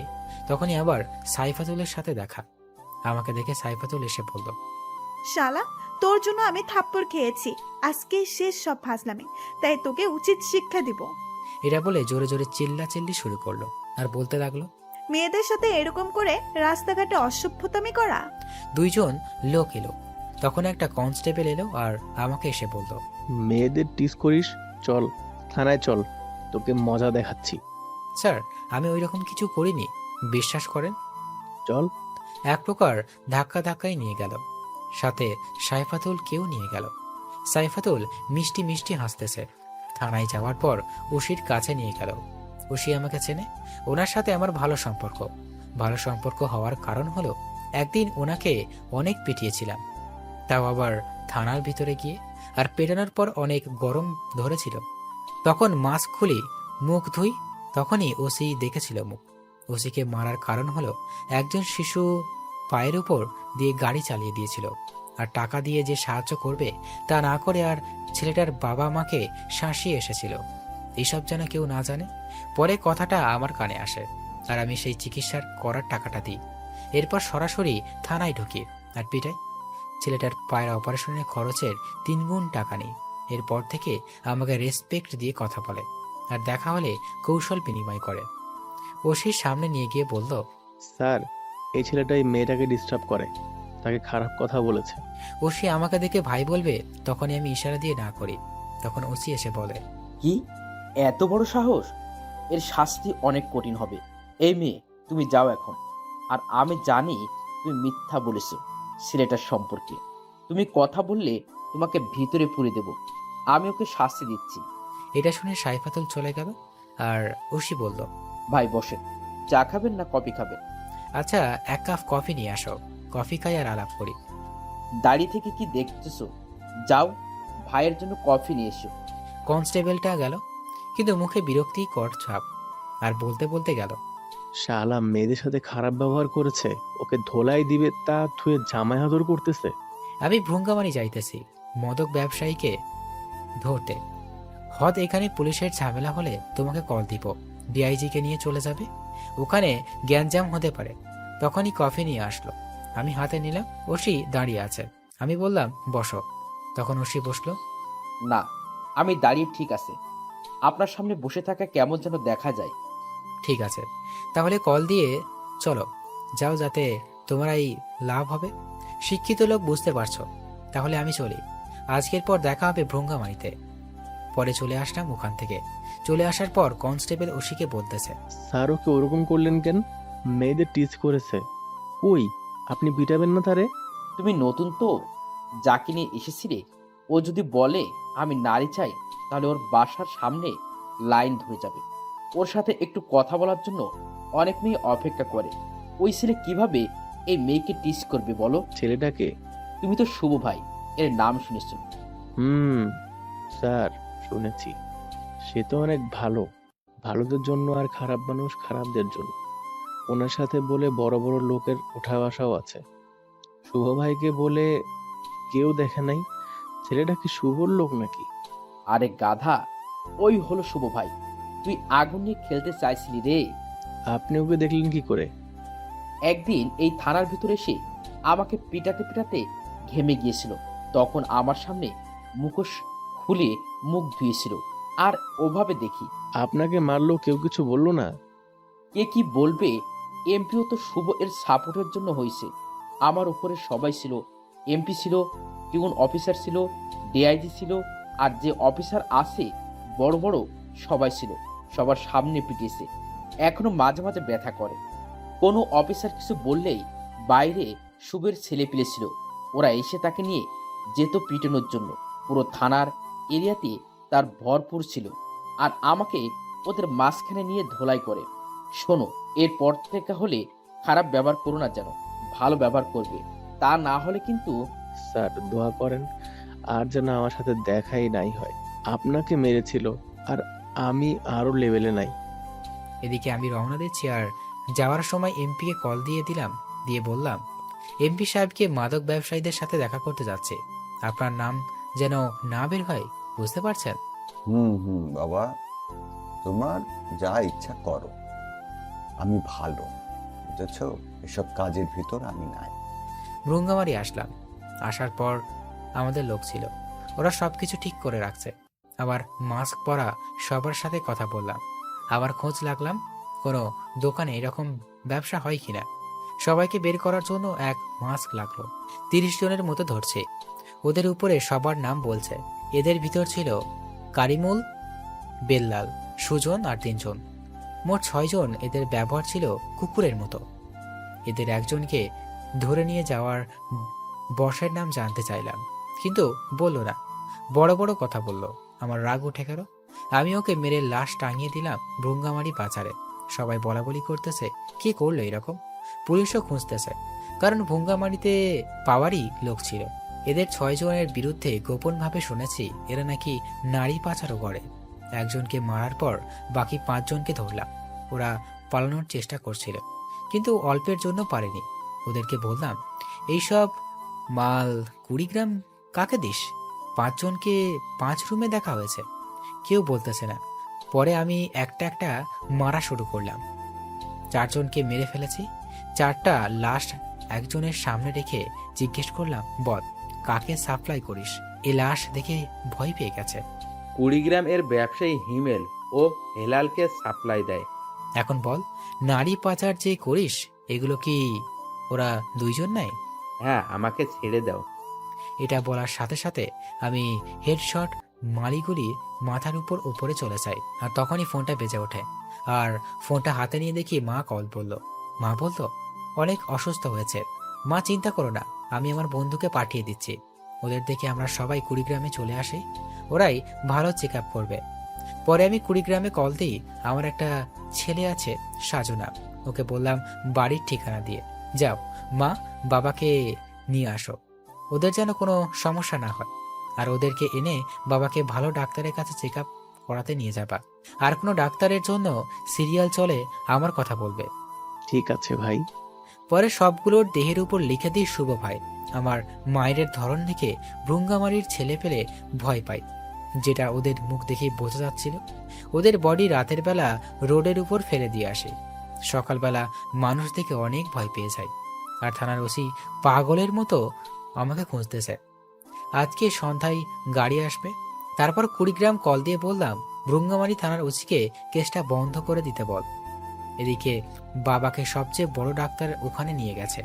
তখনই আবার সাইফাতুলের সাথে দেখা। আমাকে দেখে সাইফাতুল এসে বলল, শালা, তোর জন্য আমি থাপ্পড় খেয়েছি, আজকে শেষ সব ফাজলামি, তাই তোকে উচিত শিক্ষা দিব। এটা বলে জোরে জোরে চিল্লাচিল্লি শুরু করলো আর বলতে লাগলো, মেয়েদের সাথে এরকম করে রাস্তাঘাটে অসভ্যতামি করা? দুইজন লোক এলো। তখন একটা কনস্টেবল এলো আর আমাকে এসে বলল, মেয়েদের টিস করিস, চল থানায় চল, তোকে মজা দেখাচ্ছি। স্যার আমি ওই রকম কিছু করিনি, বিশ্বাস করেন। চল। এক প্রকার ধাক্কা ধাক্কাই নিয়ে গেল, সাথে সাইফাতুল কেউ নিয়ে গেল। সাইফাতুল মিষ্টি মিষ্টি হাসতেছে। থানায় যাওয়ার পর উশির কাছে নিয়ে গেল। উশি আমাকে চেনে, ওনার সাথে আমার ভালো সম্পর্ক। ভালো সম্পর্ক হওয়ার কারণ হলো একদিন ওনাকে অনেক পিটিয়েছিলাম, তাও আবার থানার ভিতরে গিয়ে। আর পেটানোর পর অনেক গরম ধরেছিল, তখন মাস্ক খুলি মুখ ধুই, তখনই ওসি দেখেছিল মুখ। ওসিকে মারার কারণ হলো একজন শিশু পায়ের উপর দিয়ে গাড়ি চালিয়ে দিয়েছিল, আর টাকা দিয়ে যে সাহায্য করবে তা না করে আর ছেলেটার বাবা মাকে শাসিয়ে এসেছিল। এইসব যেন কেউ না জানে। পরে কথাটা আমার কানে আসে আর আমি সেই চিকিৎসার করার টাকাটা দিই। এরপর সরাসরি থানায় ঢুকি আর পিটাই। ছেলেটার পায়ের অপারেশনের খরচের 3 গুণ টাকা নেই। এরপর থেকে আমাকে রেসপেক্ট দিয়ে কথা বলে আর দেখা হলে কৌশল বিনিময় করে। ওসির সামনে নিয়ে গিয়ে বলল, স্যার, এই ছেলেটা এই মেয়েটাকে ডিস্টার্ব করে, তাকে খারাপ কথা বলেছে। ওসি আমাকে দেখে ভাই বলবে, তখনই আমি ইশারা দিয়ে না করি। তখন ওসি এসে বলে, কি এত বড় সাহস? এর শাস্তি অনেক কঠিন হবে। এই মেয়ে, তুমি যাও এখন। আর আমি জানি তুমি মিথ্যা বলেছো ছেলেটার সম্পর্কে। তুমি কথা বললে তোমাকে ভিতরে পুরে দেব। আমি ওকে শাস্তি দিচ্ছি। এটা শুনে সাইফাতুল চলে গেল আর ওসি বলল, ভাই বসেন, চা খাবেন না কফি খাবেন? আচ্ছা 1 কাপ কফি নিয়ে আসো, কফি খাই আর আলাপ করি। দাড়ি থেকে কি দেখতেছো? যাও, ভাইয়ের জন্য কফি নিয়ে এসো। কনস্টেবলটা গেল, কিন্তু মুখে বিরক্তিকর ছাপ, আর বলতে বলতে গেল, শালা মেয়েদের সাথে খারাপ ব্যবহার করেছে, ওকে ধোলাই দিবে তা থুয়ে জামাই হাদর করতেছে। আমি ভুঙ্গামারি যাইতেছি মদক ব্যবসায়ীকে ধরতে। হদ এখানে পুলিশের ঝামেলা হলে তোমাকে কল দিব, ডিআইজিকে নিয়ে চলে যাবে, ওখানে গ্যাঞ্জাম হতে পারে। তখনই কফি নিয়ে আসলো, আমি হাতে নিলাম। ওসি দাঁড়িয়ে আছে, আমি বললাম বসো। তখন ওসি বসলো। না, আমি দাঁড়িয়ে ঠিক আছে। আপনার সামনে বসে থাকা কেমন যেন দেখা যায়। ঠিক আছে, তাহলে কল দিয়ে চলো, যাও, যাতে তোমারই লাভ হবে। শিক্ষিত লোক, বুঝতে পারছো। তাহলে আমি চলি, আজকের পর দেখা হবে ভ্রঙ্গামারিতে। পরে চলে আসলাম ওখান থেকে। চলে আসার পর কনস্টেবল ওসিকে বলতেছে, স্যার ওকে ওরকম করলেন কেন? মেয়েদের টিচ করেছে, ওই আপনি পিটাবেন না তারে? তুমি নতুন তো, যাকে নিয়ে এসেছিলে, ও যদি বলে আমি নারী চাই, তাহলে ওর বাসার সামনে লাইন ধরে যাবে। ওর সাথে একটু কথা বলার জন্য অনেক মেয়ে অপেক্ষা করে। ওই ছেলে কিভাবে এই মেয়েকে টিচ করবে বলো? ছেলেটাকে? তুমি তো শুভ ভাই এর নাম শুনেছো। স্যার শুনেছি। সে তো অনেক ভালো, ভালোদের জন্য, আর খারাপ মানুষ খারাপদের জন্য। ওনার সাথে বলে বড় বড় লোকের ওঠা বসাও আছে। শুভ ভাইকে বলে কেউ দেখে নাই। ছেলেটা কি শুভর লোক নাকি? আরে গাধা, ওই হলো শুভ ভাই। তুই আগুন নিয়ে খেলতে চাইছিলি রে। আপনি ওকে দেখলেন কি করে? একদিন এই থানার ভিতরে এসে আমাকে পিটাতে পিটাতে ঘেমে গিয়েছিল। তখন আমার সামনে মুখোশ খুলে মুখ ধুয়েছিল, আর ওভাবে দেখি। আপনাকে মারলো, কেউ কিছু বললো না? কে কি বলবে? এমপিও তো শুভ এর সাপোর্টের জন্য হয়েছে। আমার উপরে সবাই ছিল। এমপি ছিল, টিউন অফিসার ছিল, ডিআইজি ছিল, আর যে অফিসার আছে বড় বড় সবাই ছিল। সবার সামনে পিটিয়েছে, এখনো মাঝে মাঝে ব্যথা করে। কোনো অফিসার কিছু বললেই বাইরে শুভের ছেলেপিলে ছিল, ওরা এসে তাকে নিয়ে যেত পিটানোর জন্য। পুরো থানার এরিয়াতে তার ভরপুর ছিল, আর আমাকে ওদের মাঝখানে নিয়ে ধোলাই করে। শোনো, এরপর থেকে হলে খারাপ ব্যবহার করো না, যেন ভালো ব্যবহার করবে, তা না হলে কিন্তু। স্যার দোয়া করেন আর যেন আমার সাথে দেখাই নাই হয়। আপনাকে মেরেছিল আর আমি আরো লেভেলে নাই। এদিকে আমি রওনা দিচ্ছি, আর যাওয়ার সময় এমপিকে কল দিয়ে দিলাম, দিয়ে বললাম এমপি সাহেবকে মাদক ব্যবসায়ীদের সাথে দেখা করতে যাচ্ছে, আপনার নাম যেন না বের হয়, বুঝতে পারছেন? বাবা, তোমার যা ইচ্ছা করো, আমি ভালো, বুঝেছ? এসব কাজের ভিতর আমি নাই। ভ্রুঙ্গামারি আসলাম। আসার পর আমাদের লোক ছিল, ওরা সবকিছু ঠিক করে রাখছে। আবার মাস্ক পরা সবার সাথে কথা বললাম, আবার খোঁজ লাগলাম কোনো দোকানে এরকম ব্যবসা হয় কিনা। সবাইকে বের করার জন্য এক মাস্ক লাগলো। 30 জনের মতো ধরছে, ওদের উপরে সবার নাম বলছে। এদের ভিতর ছিল কারিমুল, বেল্লাল, সুজন আর 3 জন, মোট 6 জন। এদের ব্যবহার ছিল কুকুরের মতো। এদের একজনকে ধরে নিয়ে যাওয়ার বসের নাম জানতে চাইলাম, কিন্তু বলল না, বড় বড় কথা বলল। আমার রাগ উঠে গেল। আমি ওকে মেরে লাশ টাঙিয়ে দিলাম ভ্রুঙ্গামারি বাজারে। সবাই বলাবলি করতেছে, কি করলো এরকম? পুলিশও খুঁজতেছে, কারণ ভ্রুঙ্গামারিতে পাওয়ারই লোক ছিল। এদের 6 জনের বিরুদ্ধে গোপনভাবে শুনেছি এরা নাকি নারী পাচারও করে। একজনকে মারার পর বাকি 5 জনকে ধরলাম। ওরা পালানোর চেষ্টা করছিল, কিন্তু অল্পের জন্য পারেনি। ওদেরকে বললাম, এইসব মাল কুড়িগ্রাম কাকে দিস? 5 জনকে 5 রুমে দেখা হয়েছে, কেউ বলতেছে না। পরে আমি একটা একটা মারা শুরু করলাম। 4 জনকে মেরে ফেলেছি। 4টা লাশ একজনের সামনে রেখে জিজ্ঞেস করলাম, বল কাকে সাপ্লাই করিস? এই লাশ দেখে ভয় পেয়ে গেছে। কুড়িগ্রাম এর ব্যবসায়ী হিমেল ও হেলালকে সাপ্লাই দেয়। এখন বল, নারী পাচার যে করিস, এগুলো কি ওরা 2 জন নাই? হ্যাঁ, আমাকে ছেড়ে দাও। এটা বলার সাথে সাথে আমি হেডশট মালিগুলি মাথার উপরে চলে যাই। আর তখনই ফোনটা বেজে ওঠে, আর ফোনটা হাতে নিয়ে দেখি মা কল বলল। মা বলল অনেক অসুস্থ হয়েছে। মা, চিন্তা করো না, আমি আমার বন্ধুকে পাঠিয়ে দিচ্ছি। ওদের দেখে আমরা সবাই কুড়িগ্রামে চলে আসি, ওরাই ভালো চেক আপ করবে। পরে আমি কুড়িগ্রামে কল দিই। আমার একটা ছেলে আছে, সাজনা, ওকে বললাম বাড়ির ঠিকানা দিয়ে, যাও মা বাবাকে নিয়ে আসো, ওদের যেন কোনো সমস্যা না হয়। আর ওদেরকে এনে বাবাকে ভালো ডাক্তারের কাছে চেক আপ করাতে নিয়ে যাবা। আর কোনো ডাক্তারের জন্য সিরিয়াল চলে আমার কথা বলবে। ঠিক আছে ভাই। পরে সবগুলোর দেহের উপর লিখে দিই শুভ ভাই। আমার মায়ের ধরন দেখে ভ্রুঙ্গামারির ছেলে পেলে ভয় পায়, যেটা ওদের মুখ দেখে বোঝা যাচ্ছিল। ওদের বডি রাতের বেলা রোডের উপর ফেলে দিয়ে আসে। সকালবেলা মানুষ দেখে অনেক ভয় পেয়ে যায়, আর থানার ওসি পাগলের মতো আমাকে খুঁজতেছে। আজকে সন্ধ্যায় গাড়ি আসবে। তারপর কুড়িগ্রাম কল দিয়ে বললাম, ভ্রুঙ্গামারি থানার ওসিকে কেসটা বন্ধ করে দিতে বল। এদিকে বাবাকে সবচেয়ে বড় ডাক্তার ওখানে নিয়ে গেছে।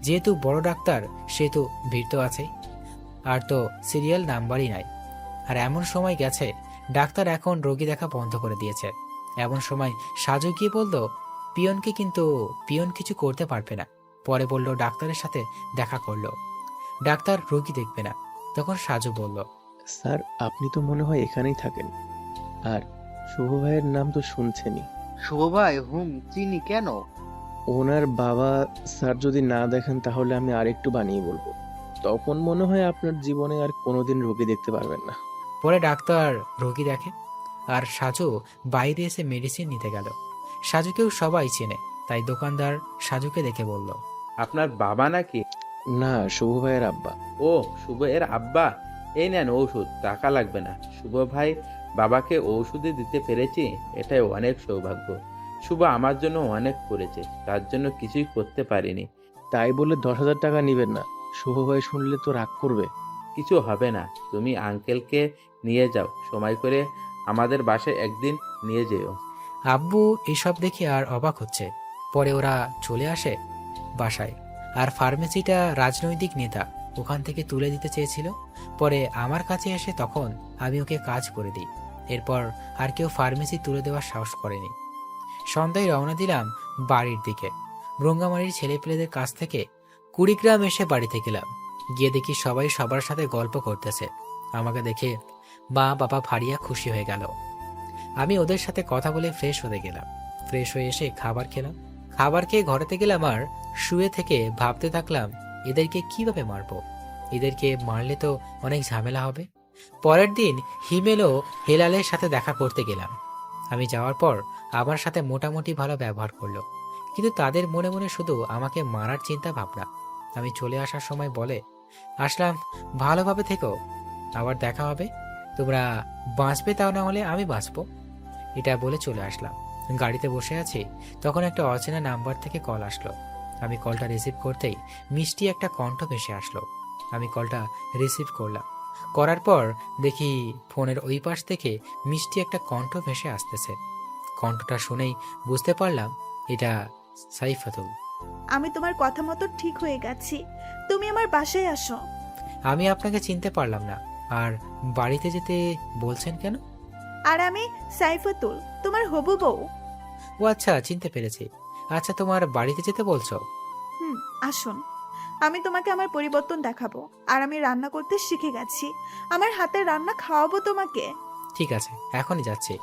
যেহেতু বড় ডাক্তার, সেহেতু ভিড় তো আছেই, আর তো সিরিয়াল নাম্বারই নাই। আর এমন সময় গেছে, ডাক্তার এখন রোগী দেখা বন্ধ করে দিয়েছে। এমন সময় সাজু গিয়ে বলল পিয়নকে, কিন্তু পিয়ন কিছু করতে পারবে না। পরে বলল ডাক্তারের সাথে দেখা করলো, ডাক্তার রোগী দেখবে না। তখন সাজু বলল, স্যার আপনি তো মনে হয় এখানেই থাকেন, আর শুভ ভাইয়ের নাম তো শুনছেনই। শুভ ভাই, চিনি কেন? ওনার বাবা স্যার যদি না দেখেন তাহলে আমি আরেকটু বানিয়ে বলবো, তখন মনে হয় আপনার জীবনে আর কোনোদিন রোগী দেখতে পারবেন না। পরে ডাক্তার রোগী দেখে, আর সাজু বাইরে এসে মেডিসিন নিতে গেল। সাজুকেও সবাই চেনে, তাই দোকানদার সাজুকে দেখে বলল, আপনার বাবা নাকি? না, শুভ ভাইয়ের আব্বা। ও, শুভ এর আব্বা। এই নেন ঔষধ, টাকা লাগবে না। শুভ ভাই বাবাকে ঔষধে দিতে পেরেছি, এটাই অনেক সৌভাগ্য। শুভ আমার জন্য অনেক করেছে, তার জন্য কিছুই করতে পারিনি। তাই বলে 10,000 টাকা নিবেন না, শুভ ভাই শুনলে তো রাগ করবে। কিছু হবে না, তুমি আঙ্কেলকে নিয়ে যাও, সময় করে আমাদের বাসায় একদিন নিয়ে যেও। আব্বু এসব দেখে আর অবাক হচ্ছে। পরে ওরা চলে আসে বাসায়, আর ফার্মেসিটা রাজনৈতিক নেতা ওখান থেকে তুলে দিতে চেয়েছিল। পরে আমার কাছে এসে তখন আমি ওকে কাজ করে দিই। এরপর আর কেউ ফার্মেসি তুলে দেওয়ার সাহস করেনি। সন্ধ্যায় রওনা দিলাম বাড়ির দিকে। রঙ্গামারির ছেলেপেলেদের কাছ থেকে কুড়িগ্রাম এসে বাড়িতে গেলাম। গিয়ে দেখি সবাই সবার সাথে গল্প করতেছে। আমাকে দেখে মা বাবা ফারিয়া খুশি হয়ে গেল। আমি ওদের সাথে কথা বলে ফ্রেশ হতে গেলাম। ফ্রেশ হয়ে এসে খাবার খেলাম। খাবার খেয়ে ঘরেতে গেলাম আর শুয়ে থেকে ভাবতে থাকলাম এদেরকে কিভাবে মারবো। এদেরকে মারলে তো অনেক ঝামেলা হবে। পরের দিন হিমেল ও হেলালের সাথে দেখা করতে গেলাম। আমি যাওয়ার পর আমার সাথে মোটামুটি ভালো ব্যবহার করলো, কিন্তু তাদের মনে মনে শুধু আমাকে মারার চিন্তা ভাবনা। আমি চলে আসার সময় বলে আসলাম, ভালোভাবে থেকো, আবার দেখা হবে, তোমরা বাঁচবে তাও না হলে আমি বাঁচবো। এটা বলে চলে আসলাম। গাড়িতে বসে আছি, তখন একটা অচেনা নাম্বার থেকে কল আসলো। আমি কলটা রিসিভ করতেই মিষ্টি একটা কণ্ঠ ভেসে আসলো। আমি কলটা রিসিভ করলাম। করার পর দেখি ফোনের ওই পাশ থেকে মিষ্টি একটা কণ্ঠ ভেসে আসতেছে। কণ্ঠটা শুনেই বুঝতে পারলাম এটা সাইফাতুল। আমি তোমার কথা মতো ঠিক হয়ে গেছি, তুমি আমার বাসায় আসো। আমি আপনাকে চিনতে পারলাম না, আর বাড়িতে যেতে বলছেন কেন? আর আমি সাইফাতুল, তোমার হবু বউ। ও আচ্ছা, চিনতে পেরেছি। আচ্ছা, তোমার বাড়িতে যেতে বলছো? আসুন, আমি তোমাকে আমার পরিবর্তন দেখাবো। আর আমি রান্না করতে শিখে গেছি, আমার হাতের রান্না খাওয়াবো তোমাকে। ঠিক আছে, এখনই যাচ্ছি।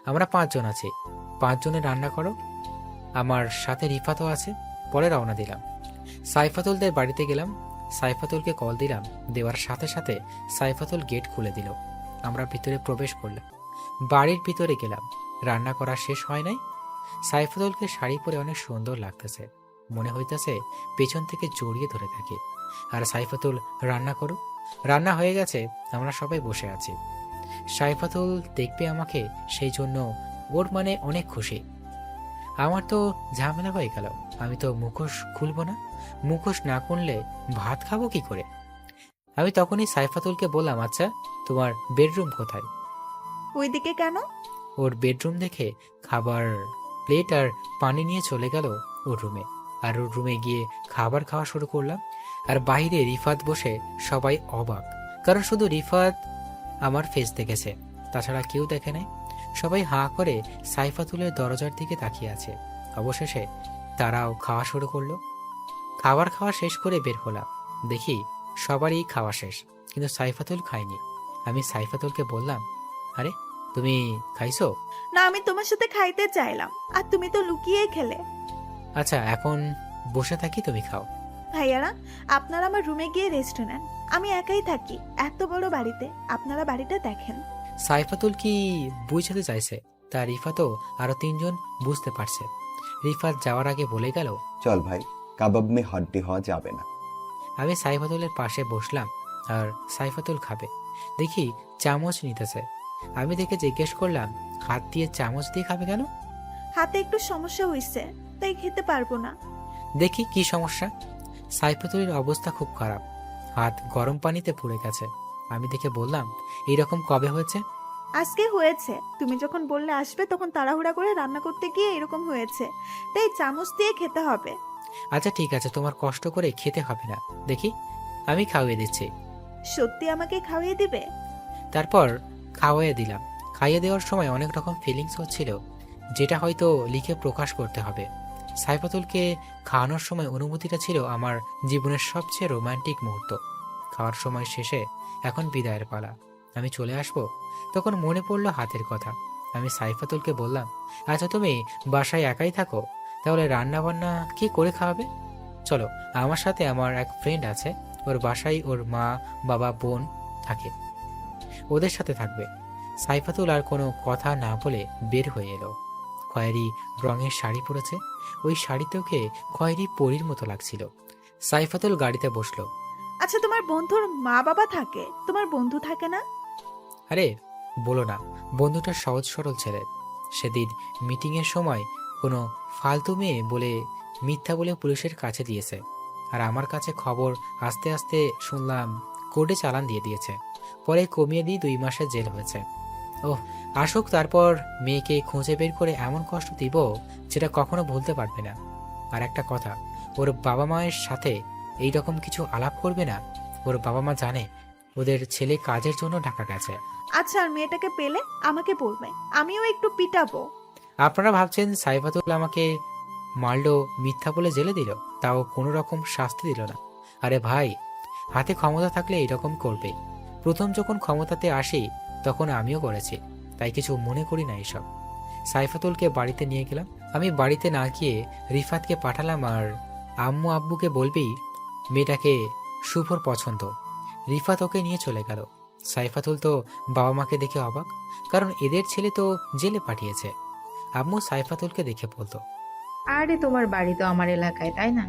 আমরা 5 জন আছি, 5 জনের রান্না করো। আমার সাথে রিফাতও আছে। পরে রওনা দিলাম। সাইফাতুলদের বাড়িতে গেলাম। সাইফাতুলকে কল দিলাম। দেওয়ার সাথে সাথে সাইফাতুল গেট খুলে দিল। আমরা ভিতরে প্রবেশ করলাম। বাড়ির ভিতরে গেলাম। রান্না করা শেষ হয় নাই। সাইফাতুলকে শাড়ি পরে অনেক সুন্দর লাগতেছে। মনে হইতেছে পেছন থেকে জড়িয়ে ধরে থাকে। আর সাইফাতুল রান্না করুক। রান্না হয়ে গেছে, আমরা সবাই বসে আছি। সাইফাতুল দেখবে আমাকে, সেই জন্য ওর মানে অনেক খুশি। আমার তো ঝামেলা হয়ে গেল। আমি তো মুখোশ খুলবো না। মুখোশ না খুললে ভাত খাবো কি করে? আমি তখনই সাইফাতুলকে বললাম, আচ্ছা তোমার বেডরুম কোথায়? ওইদিকে কেন? ওর বেডরুম দেখে খাবার প্লেট আর পানি নিয়ে চলে গেল ওর রুমে। আর ওর রুমে গিয়ে খাবার খাওয়া শুরু করলাম। আর বাইরে রিফাত বসে, সবাই অবাক, কারণ শুধু রিফাত আমার ফেস দেখেছে, তাছাড়া কেউ দেখে নাই। সবাই হাঁ করে সাইফাতুলের দরজার দিকে তাকিয়ে আছে। অবশেষে তারাও খাওয়া শুরু করলো। খাবার খাওয়া শেষ করে বের হলাম। দেখি সবারই খাওয়া শেষ, কিন্তু সাইফাতুল খায়নি। আমি সাইফাতুলকে বললাম, আরে তুমি খাইছো? না, আমি তোমার সাথে খাইতে চাইলাম, আর তুমি তো লুকিয়ে খেলে। আচ্ছা, এখন বসে থাকি, তুমি খাও। ভাইয়ারা, আপনারা আমার রুমে গিয়ে রেস্ট নেন, আমি একাই থাকি এত বড় বাড়িতে, আপনারা বাড়িটা দেখেন। সাইফাতুল কি বুঝাতে চাইছে তা রিফাতও আরো 3 জন বুঝতে পারছে। রিফাত যাওয়ার আগে বলে গেল, চল ভাই, কাবাব মে হাড্ডি হওয়া যাবে না। আমি সাইফাতুলের পাশে বসলাম আর সাইফাতুল খাবে। দেখি চামচ নিতেছে। আমি দেখে জিজ্ঞেস করলাম, হাত দিয়ে চামচ দিয়ে খাবে কেন? হাতে একটু সমস্যা হয়েছে, তাই খেতে পারবো না। দেখি কি সমস্যা। সাইফাতুলের অবস্থা খুব খারাপ, হাত গরম পানিতে পুড়ে গেছে। আমি দেখে বললাম, এইরকম কবে হয়েছে? আজকে হয়েছে, তুমি যখন বললে আসবে তখন তাড়াহুড়া করে রান্না করতে গিয়ে এরকম হয়েছে, তাই চামচ দিয়ে খেতে হবে। আচ্ছা ঠিক আছে, তোমার কষ্ট করে খেতে হবে না, দেখি আমি খাওয়িয়ে দিচ্ছি। সত্যি আমাকে খাওয়িয়ে দিবে? তারপর খাওয়াইয়ে দিলাম। খাইয়ে দেওয়ার সময় অনেক রকম ফিলিংস হচ্ছিল, যেটা হয়তো লিখে প্রকাশ করতে হবে। সাইফাতুলকে খাওয়ানোর সময় অনুভূতিটা ছিল আমার জীবনের সবচেয়ে রোমান্টিক মুহূর্ত। খাওয়ার সময় শেষে এখন বিদায়ের পালা। আমি চলে আসব, তখন মনে পড়লো হাতের কথা। আমি সাইফাতুলকে বললাম, আচ্ছা তুমি বাসায় একাই থাকো, তাহলে রান্না বান্না কি করে খাওয়াবে? চলো, আমার সাথে আমার এক ফ্রেন্ড আছে, ওর বাসায় ওর মা বাবা বোন থাকে, ওদের সাথে থাকবে। সাইফাতুল আর কোনো কথা না বলে বের হয়ে এলো। খয়েরি রঙের শাড়ি পরেছে, ওই শাড়িতে ওকে খয়েরি পরীর মতো লাগছিল। সাইফাতুল গাড়িতে বসলো। আচ্ছা, তোমার বন্ধুর মা বাবা থাকে, তোমার বন্ধু থাকে না? আরে বলো না, বন্ধুটা সহজ সরল ছেলে। সেদিন মিটিংয়ের সময় কোনো ফালতু মেয়ে বলে মিথ্যা বলে পুলিশের কাছে দিয়েছে, আর আমার কাছে খবর আস্তে আস্তে শুনলাম কোর্টে চালান দিয়ে দিয়েছে। পরে কমিয়ে দিয়ে 2 মাসের জেল হয়েছে। ওহ, আসুক, তারপর মেয়েকে খুঁজে বের করে এমন কষ্ট দিব যেটা কখনো ভুলতে পারবে না। আর একটা কথা, ওর বাবা মায়ের সাথে এই রকম কিছু আলাপ করবে না। ওর বাবা মা জানে ওদের ছেলে কাজের জন্য ঢাকা গেছে। আচ্ছা, আর মেয়েটাকে পেলে আমাকে বলবে, আমিও একটু পিটাবো। আপনারা ভাবছেন সাইফাতুল আমাকে মারলো, মিথ্যা বলে জেলে দিল, তাও কোনো রকম শাস্তি দিল না। আরে ভাই, হাতে ক্ষমতা থাকলে এরকম করবে। প্রথম যখন ক্ষমতাতে আসি তখন আমিও করেছি, তাই কিছু মনে করি না এসব। সাইফাতুলকে বাড়িতে নিয়ে গেলাম। আমি বাড়িতে না গিয়ে রিফাতকে পাঠালাম, আর আম্মু আব্বুকে বলবি মেয়েটাকে শুভর পছন্দ। রিফাত ওকে নিয়ে চলে গেল। সাইফাতুল তো বাবা মাকে দেখে অবাক, কারণ এদের ছেলে তো জেলে পাঠিয়েছে। আম্মু সাইফাতুলকে দেখে বলতো, আরে তোমার বাড়ি তো আমার এলাকায়, তাই না?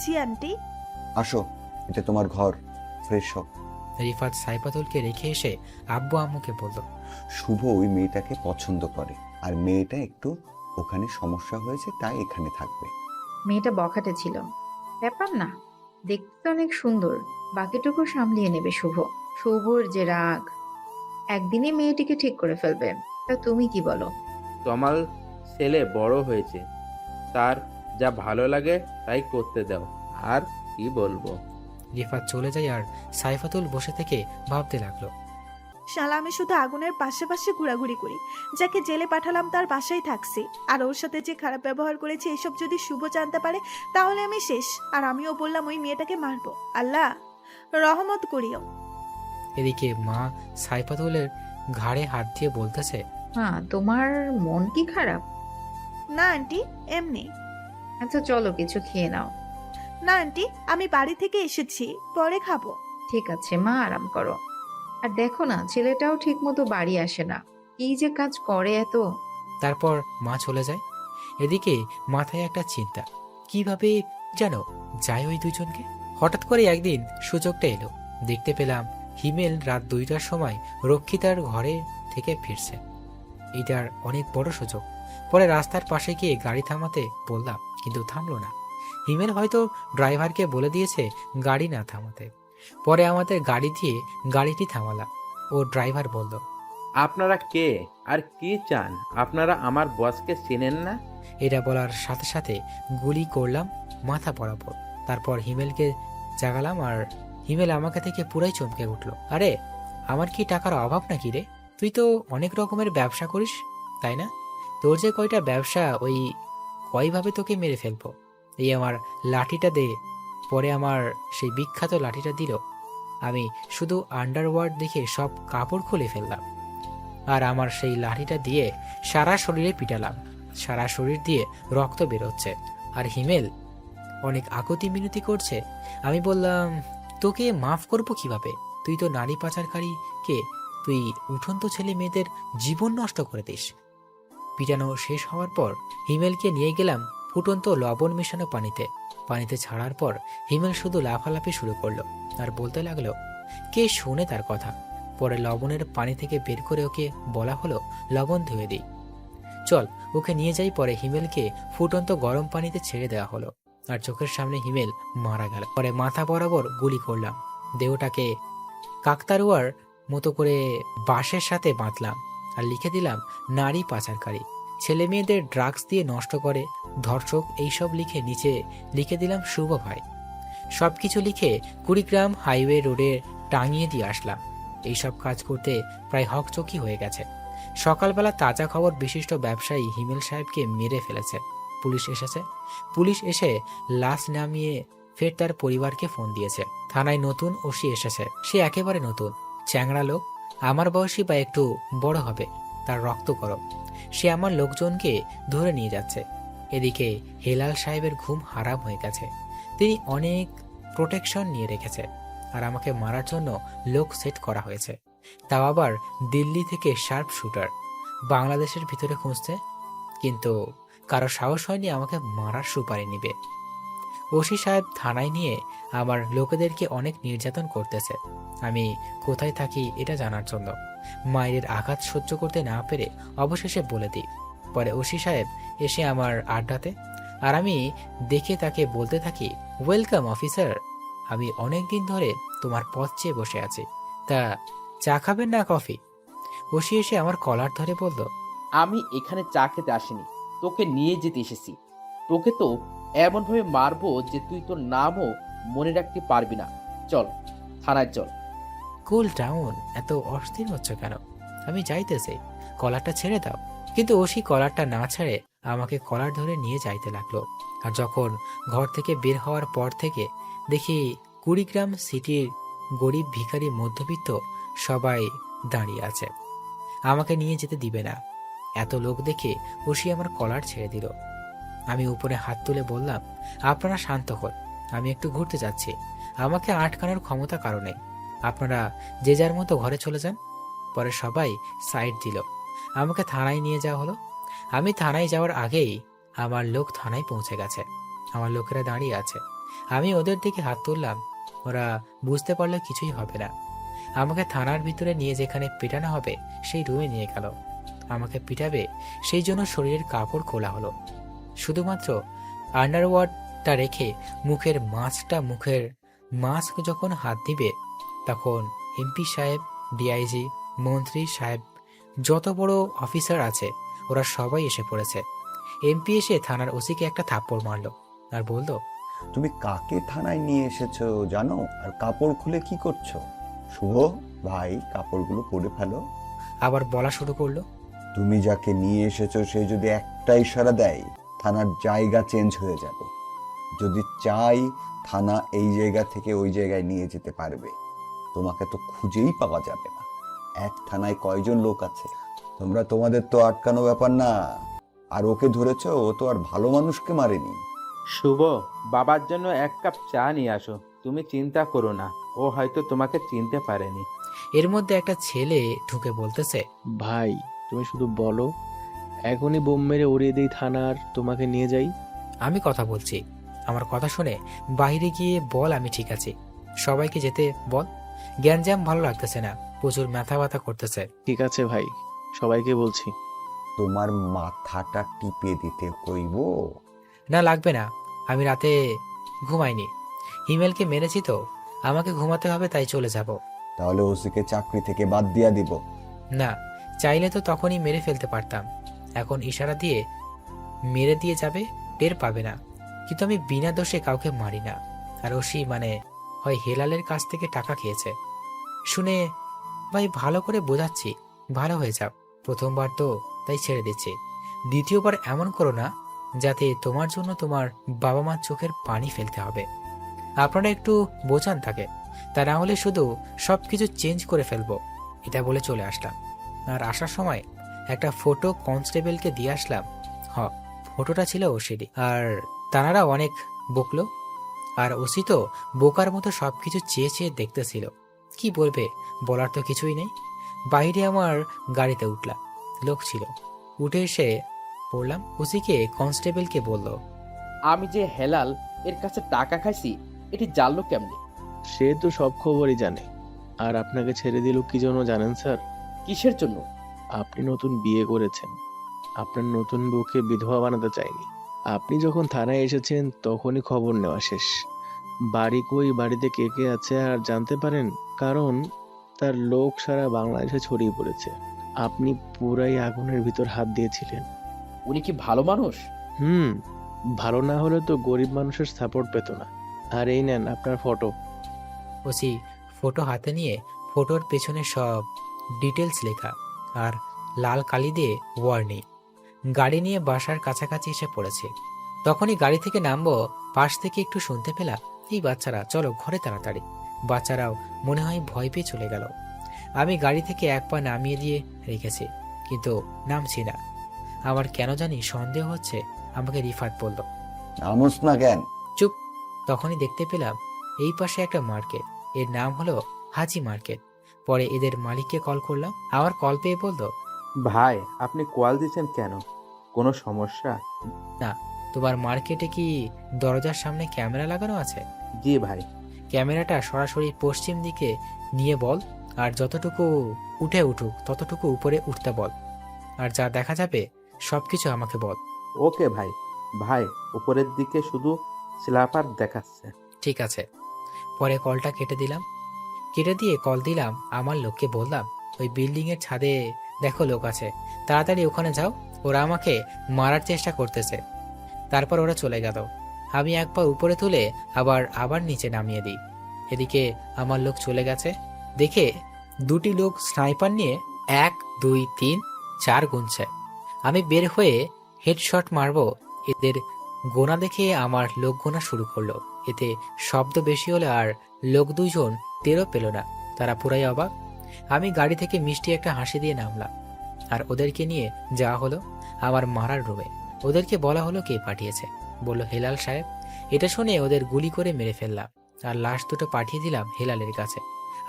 জি আন্টি। আসো, এটা তোমার ঘর, ফ্রেশ হও। রিফাত সাইফাতুলকে রেখে এসে আব্বু আম্মুকে বলল, শুভ ওই মেয়েটাকে পছন্দ করে, আর মেয়েটা একটু ওখানে সমস্যা হয়েছে, তাই এখানে থাকবে। মেয়েটা বখাটে ছিল, ব্যাপার না, দেখতে তো অনেক সুন্দর, বাকিটুকু সামলিয়ে নেবে শুভ। শুভর যে রাগ, একদিনই মেয়েটিকে ঠিক করে ফেলবে। তা তুমি কি বলো? তোমার ছেলে বড় হয়েছে, তার যা ভালো লাগে তাই করতে দাও, আর কি বলবো। রিফাত চলে যায় আর সাইফাতুল বসে থেকে ভাবতে লাগলো, শালা, আমি শুধু আগুনের পাশে পাশে ঘোরাঘুরি করি, যাকে জেলে পাঠালাম তার বাসায় থাকছি, আর ওর সাথে যে খারাপ ব্যবহার করেছে এসব যদি শুভ জানতে পারে তাহলে আমি শেষ। আর আমিও বললাম ওই মেয়েটাকে মারবো। আল্লাহ রহমত করিও। এদিকে মা সাইফাতুলের ঘাড়ে হাত দিয়ে বলতেছে, হ্যাঁ, তোমার মন কি খারাপ? না আন্টি, এমনি। আচ্ছা চলো কিছু খেয়ে নাও। না আন্টি, আমি বাড়ি থেকে এসেছি, পরে খাবো। ঠিক আছে মা, আরাম করো। আর দেখো না, ছেলেটাও ঠিক মতো বাড়ি আসে না, কি যে কাজ করে এত। তারপর মা চলে যায়। এদিকে মাথায় একটা চিন্তা, কিভাবে যেন যায় ওই দুজনকে। হঠাৎ করে একদিন সুযোগটা এলো, দেখতে পেলাম হিমেল রাত 2টার সময় রক্ষিতার ঘরে থেকে ফিরছে। এটার অনেক বড় সুযোগ। পরে রাস্তার পাশে গিয়ে গাড়ি থামাতে বললাম, কিন্তু থামলো না। হিমেল হয়তো ড্রাইভারকে বলে দিয়েছে গাড়ি না থামাতে। পরে আমাদের গাড়ি দিয়ে গাড়িটি থামালাম। ও ড্রাইভার বলল, আপনারা কে আর কি চান? আপনারা আমার বসকে চেনেন না? এটা বলার সাথে সাথে গুলি করলাম মাথা বরাবর। তারপর হিমেলকে জাগালাম, আর হিমেল আমাকে থেকে পুরাই চমকে উঠল। আরে, আমার কি টাকার অভাব নাকি রে? তুই তো অনেক রকমের ব্যবসা করিস, তাই না? তোর যে কয়টা ব্যবসা, ওই কয়ভাবে তোকে মেরে ফেলবো। এই আমার লাঠিটা দে। পরে আমার সেই বিখ্যাত লাঠিটা দিল। আমি শুধু আন্ডারওয়ার্ড দেখে সব কাপড় খুলে ফেললাম, আর আমার সেই লাঠিটা দিয়ে সারা শরীরে পিটালাম। সারা শরীর দিয়ে রক্ত বেরোচ্ছে, আর হিমেল অনেক আকুতি মিনতি করছে। আমি বললাম, তোকে মাফ করবো কিভাবে? তুই তো নারী পাচারকারী কে, তুই উঠন্ত ছেলে মেয়েদের জীবন নষ্ট করে দিস। পিটানো শেষ হওয়ার পর হিমেলকে নিয়ে গেলাম ফুটন্ত লবণ মেশানো পানিতে। পানিতে ছাড়ার পর হিমেল শুধু লাফালাফি শুরু করলো আর বলতে লাগলো, কে শোনে তার কথা। পরে লবণের পানি থেকে বের করে ওকে বলা হলো লবণ ধুয়ে দিই, চল ওকে নিয়ে যাই। পরে হিমেলকে ফুটন্ত গরম পানিতে ছেড়ে দেওয়া হলো, আর চোখের সামনে হিমেল মারা গেল। পরে মাথা বরাবর গুলি করলাম, দেহটাকে কাকতারুয়ার মতো করে বাঁশের সাথে বাঁধলাম, আর লিখে দিলাম নারী পাচারকারী, ছেলে মেয়েদের ড্রাগস দিয়ে নষ্ট করে, ধর্ষক, এইসব লিখে নিচে লিখে দিলাম শুভ ভাই। সবকিছু লিখে কুড়িগ্রাম হাইওয়ে রোডে টাঙিয়ে দিয়ে আসলাম। এইসব কাজ করতে প্রায় হকচকি হয়ে গেছে। সকালবেলা তাজা খবর, বিশিষ্ট ব্যবসায়ী হিমেল সাহেবকে মেরে ফেলেছে। পুলিশ এসেছে। পুলিশ এসে লাশ নামিয়ে ফের তার পরিবারকে ফোন দিয়েছে। থানায় নতুন ওসি এসেছে। সে একেবারে নতুন, চ্যাংড়া লোক, আমার বয়সী বা একটু বড় হবে, তার রক্ত গরম। সে আমার লোকজনকে ধরে নিয়ে যাচ্ছে। এদিকে হেলাল সাহেবের ঘুম হারাম হয়ে গেছে। তিনি অনেক প্রোটেকশন নিয়ে রেখেছে, আর আমাকে মারার জন্য লোক সেট করা হয়েছে, তাও আবার দিল্লি থেকে শার্প শুটার। বাংলাদেশের ভিতরে খুঁজছে, কিন্তু কারো সাহস হয়নি আমাকে মারার সুপারি নিবে। ওসি সাহেব থানায় নিয়ে আমার লোকেদেরকে অনেক নির্যাতন করতেছে, আমি কোথায় থাকি এটা জানার জন্য। মায়ের আঘাত সহ্য করতে না পেরে অবশেষে বলে দিই। পরে ওসি সাহেব এসে আমার আড্ডাতে, আর আমি দেখে তাকে বলতে থাকি, ওয়েলকাম অফিসার, আমি অনেক দিন ধরে তোমার পথ চেয়ে বসে আছি, তা চা খাবেন না কফি? ওসি এসে আমার কলার ধরে বলল, আমি এখানে চা খেতে আসিনি, তোকে নিয়ে যেতে এসেছি। তোকে তো এমনভাবে মারবো যে তুই তোর নামও মনে রাখতে পারবি না। চল থানায় চল। কুল ডাউন, এত অস্থির হচ্ছে কেন? আমি যাইতেছি, কলারটা ছেড়ে দাও। কিন্তু ওসি কলারটা না ছেড়ে আমাকে কলার ধরে নিয়ে যাইতে লাগলো। আর যখন ঘর থেকে বের হওয়ার পর থেকে দেখি কুড়িগ্রাম সিটির গরিব ভিখারি মধ্যবিত্ত সবাই দাঁড়িয়ে আছে, আমাকে নিয়ে যেতে দিবে না। এত লোক দেখে ওসি আমার কলার ছেড়ে দিল। আমি উপরে হাত তুলে বললাম, আপনারা শান্ত হন, আমি একটু ঘুরতে যাচ্ছি, আমাকে আটকানোর ক্ষমতা কারণে আপনারা যে যার মতো ঘরে চলে যান। পরে সবাই সাইড দিল, আমাকে থানায় নিয়ে যাওয়া হলো। আমি থানায় যাওয়ার আগেই আমার লোক থানায় পৌঁছে গেছে, আমার লোকেরা দাঁড়িয়ে আছে। আমি ওদের দিকে হাত তুললাম, ওরা বুঝতে পারলে কিছুই হবে না। আমাকে থানার ভিতরে নিয়ে যেখানে পিটানো হবে সেই রুমে নিয়ে গেল। আমাকে পিটাবে সেই জন্য শরীরের কাপড় খোলা হলো, শুধুমাত্র আন্ডারওয়ার্ডটা রেখে মুখের মাস্ক যখন হাত দিবে তখন এমপি সাহেব, ডিআইজি, মন্ত্রী সাহেব, যত বড় অফিসার আছে ওরা সবাই এসে পড়েছে। এমপি এসে থানার ওসিকে একটা থাপ্পড় মারলো আর বলল, তুমি কাকে থানায় নিয়ে এসেছো জানো? আর কাপড় খুলে কি করছো? শুভ ভাই, কাপড়গুলো পরে ফেলো। আবার বলা শুরু করলো, তুমি যাকে নিয়ে এসেছো সে যদি একটা ইশারা দেয় থানার জায়গা চেঞ্জ হয়ে যাবে। যদি চাই থানা এই জায়গা থেকে ওই জায়গায় নিয়ে যেতে পারবে, তোমাকে তো খুঁজেই পাওয়া যাবে না। এক থানায় কয়জন লোক আছে? তোমাদের তো আটকানো ব্যাপার না। আর ওকে ধরেছো, ও তো আর ভালো মানুষকে মারেনি। শুভ, বাবার জন্য 1 কাপ চা নিয়ে আসো। তুমি চিন্তা করো না, ও হয়তো তোমাকে চিনতে পারেনি। এর মধ্যে একটা ছেলে ঢুকে বলতেছে, ভাই তুমি শুধু বলো, এখনই বোম মেরে উড়িয়ে দিই থানার, তোমাকে নিয়ে যাই। আমি কথা বলছি, আমার কথা শুনে বাইরে গিয়ে বল আমি ঠিক আছি, সবাইকে যেতে বল। জ্ঞানজাম ভালো লাগতেছে না, প্রচুর মাথা ব্যথা করতেছে। ঠিক আছে ভাই, সবাইকে বলছি। তোমার মাথাটা টিপে দিতে কইব? না লাগবে না, আমি রাতে ঘুমাইনি, হিমেলকে মেরেছি তো, আমাকে ঘুমাতে হবে, তাই চলে যাব। তাহলে ওসিকে চাকরি থেকে বাদ দিয়া দিব? না, চাইলে তো তখনই মেরে ফেলতে পারতাম, এখন ইশারা দিয়ে মেরে দিয়ে যাবে, টের পাবে না। কিন্তু আমি বিনা দোষে কাউকে মারি না। আর ওসি মানে হয় হেলালের কাছ থেকে টাকা খেয়েছে। শুনে ভাই ভালো করে বোঝাচ্ছি, ভালো হয়ে যাও, প্রথমবার তো তাই ছেড়ে দিচ্ছি, দ্বিতীয়বার এমন করো না যাতে তোমার জন্য তোমার বাবা মার চোখের পানি ফেলতে হবে। আপনারা একটু বোঝান থাকে, তা না হলে শুধু সবকিছু চেঞ্জ করে ফেলবো। এটা বলে চলে আসলাম। আর আসার সময় একটা ফটো কনস্টেবলকে দিয়ে আসলাম। ফটোটা ছিল ওসিডি, আর তানারা অনেক বকলো। আর ওসি তো বোকার মতো সবকিছু চেয়ে চেয়ে দেখতেছিল, কি বলবে বলার তো কিছুই নেই। বাইরে আমার গাড়িতে উঠলাম, লোক ছিল, উঠে এসে পড়লাম। ওসিকে কনস্টেবলকে বলল, আমি যে হেলাল এর কাছে টাকা খাইছি, এটি জানলো কেমনে? সে তো সব খবরই জানে। আর আপনাকে ছেড়ে দিল কি জন্য জানেন স্যার? কিসের জন্য? আপনি নতুন বিয়ে করেছেন, আপনার নতুন বউকে বিধবা বানাতে চাইনি। আপনি যখন থানায় এসেছেন তখনই খবর নেওয়া শেষ। বাড়ি কই, বাড়িতে কে কে আছে আর জানতে পারেন, কারণ তার লোক সারা বাংলাদেশে ছড়িয়ে পড়েছে। আপনি পুরাই আগুনের ভিতর হাত দিয়েছিলেন। উনি কি ভালো মানুষ? ভালো না হলে তো গরিব মানুষের সাপোর্ট পেত না। আর এই নেন আপনার ফটো। ওসি ফটো হাতে নিয়ে ফটোর পেছনে সব ডিটেলস লেখা আর লাল কালি দিয়ে ওয়ার্নিং। গাড়ি নিয়ে বাসার কাছাকাছি এসে পড়েছে। তখনই গাড়ি থেকে নামবো, পাশ থেকে একটু শুনতে পেলাম, এই বাচ্চারা চলো ঘরে তাড়াতাড়ি। বাচ্চারাও মনে হয় ভয় পেয়ে চলে গেল। আমি গাড়ি থেকে 1 পা নামিয়ে দিয়ে রেখেছি, কিন্তু নামছি না। আমার কেন জানি সন্দেহ হচ্ছে। আমাকে রিফাত বলল, নামোস না কেন? চুপ। তখনই দেখতে পেলাম এই পাশে একটা মার্কেট, এর নাম হলো হাজি মার্কেট। পরে এদের মালিককে কল করলাম, আমার কল পেয়ে বলল, ভাই, আপনি কল দিয়েছেন কেন? কোনো সমস্যা? না, তোমার মার্কেটে কি দরজার সামনে ক্যামেরা লাগানো আছে? জি ভাই। ক্যামেরাটা সরাসরি পশ্চিম দিকে নিয়ে বল, আর যতটুকু উঠে উঠুক ততটুকু উপরে উঠতে বল, আর যা দেখা যাবে সবকিছু আমাকে বল। ওকে ভাই। ভাই, উপরের দিকে শুধু স্ল্যাপার দেখাচ্ছে। ঠিক আছে। পরে কলটা কেটে দিলাম। কেটে দিয়ে কল দিলাম আমার লোককে, বললাম, ওই বিল্ডিং এর ছাদে দেখো লোক আছে, তাড়াতাড়ি ওখানে যাও, ওরা আমাকে মারার চেষ্টা করতেছে। তারপর ওরা চলে গেল। আমি 1 পা উপরে তুলে আবার নিচে নামিয়ে দিই। এদিকে আমার লোক চলে গেছে। দেখে দুটি লোক স্নাইপার নিয়ে 1 2 3 4 গুনছে। আমি বের হয়ে হেডশট মারবো, এদের গোনা দেখে আমার লোক গোনা শুরু করলো। এতে শব্দ বেশি হলে আর লোক দুইজন টেরও পেল না। তারা পুরাই অবাক। আমি গাড়ি থেকে মিষ্টি একটা হাসি দিয়ে নামলাম আর ওদেরকে নিয়ে যাওয়া হলো আমার মারার রুমে। ওদেরকে বলা হলো কে পাঠিয়েছে। বলল হেলাল সাহেব। এটা শুনে ওদের গুলি করে মেরে ফেললাম আর লাশ দুটো পাঠিয়ে দিলাম হেলালের কাছে।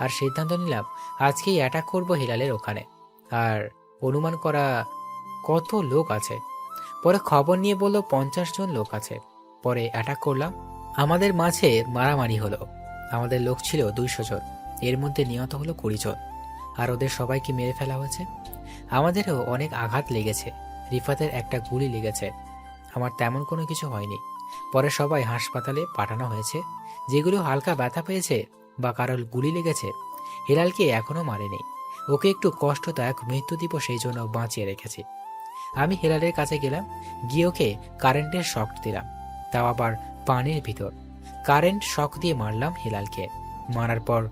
আর সিদ্ধান্ত নিলাম আজকেই অ্যাটাক করব হেলালের ওখানে। আর অনুমান করা কত লোক আছে। পরে খবর নিয়ে বলল 50 জন লোক আছে। পরে অ্যাটাক করলাম। আমাদের মাঝে মারামারি হলো। আমাদের লোক ছিল 200 জন, এর মধ্যে নিহত হলো 20 জন। আর ওদের সবাইকে মেরে ফেলা হয়েছে। আমাদেরও অনেক আঘাত লেগেছে। রিফাতের একটা গুলি লেগেছে, আমার তেমন কোনো কিছু হয়নি। পরে সবাই হাসপাতালে পাঠানো হয়েছে। যেগুলো হালকা ব্যথা পেয়েছে বা কারোর গুলি লেগেছে, হেলালকে এখনো মারেনি। ওকে একটু কষ্টদায়ক মৃত্যু দিব, সেই জন্য বাঁচিয়ে রেখেছি। আমি হেলালের কাছে গেলাম, গিয়ে ওকে কারেন্টের শক দিলাম, তাও আবার পানির ভিতর। কারেন্ট শক দিয়ে মারলাম হেলালকে। মারার পর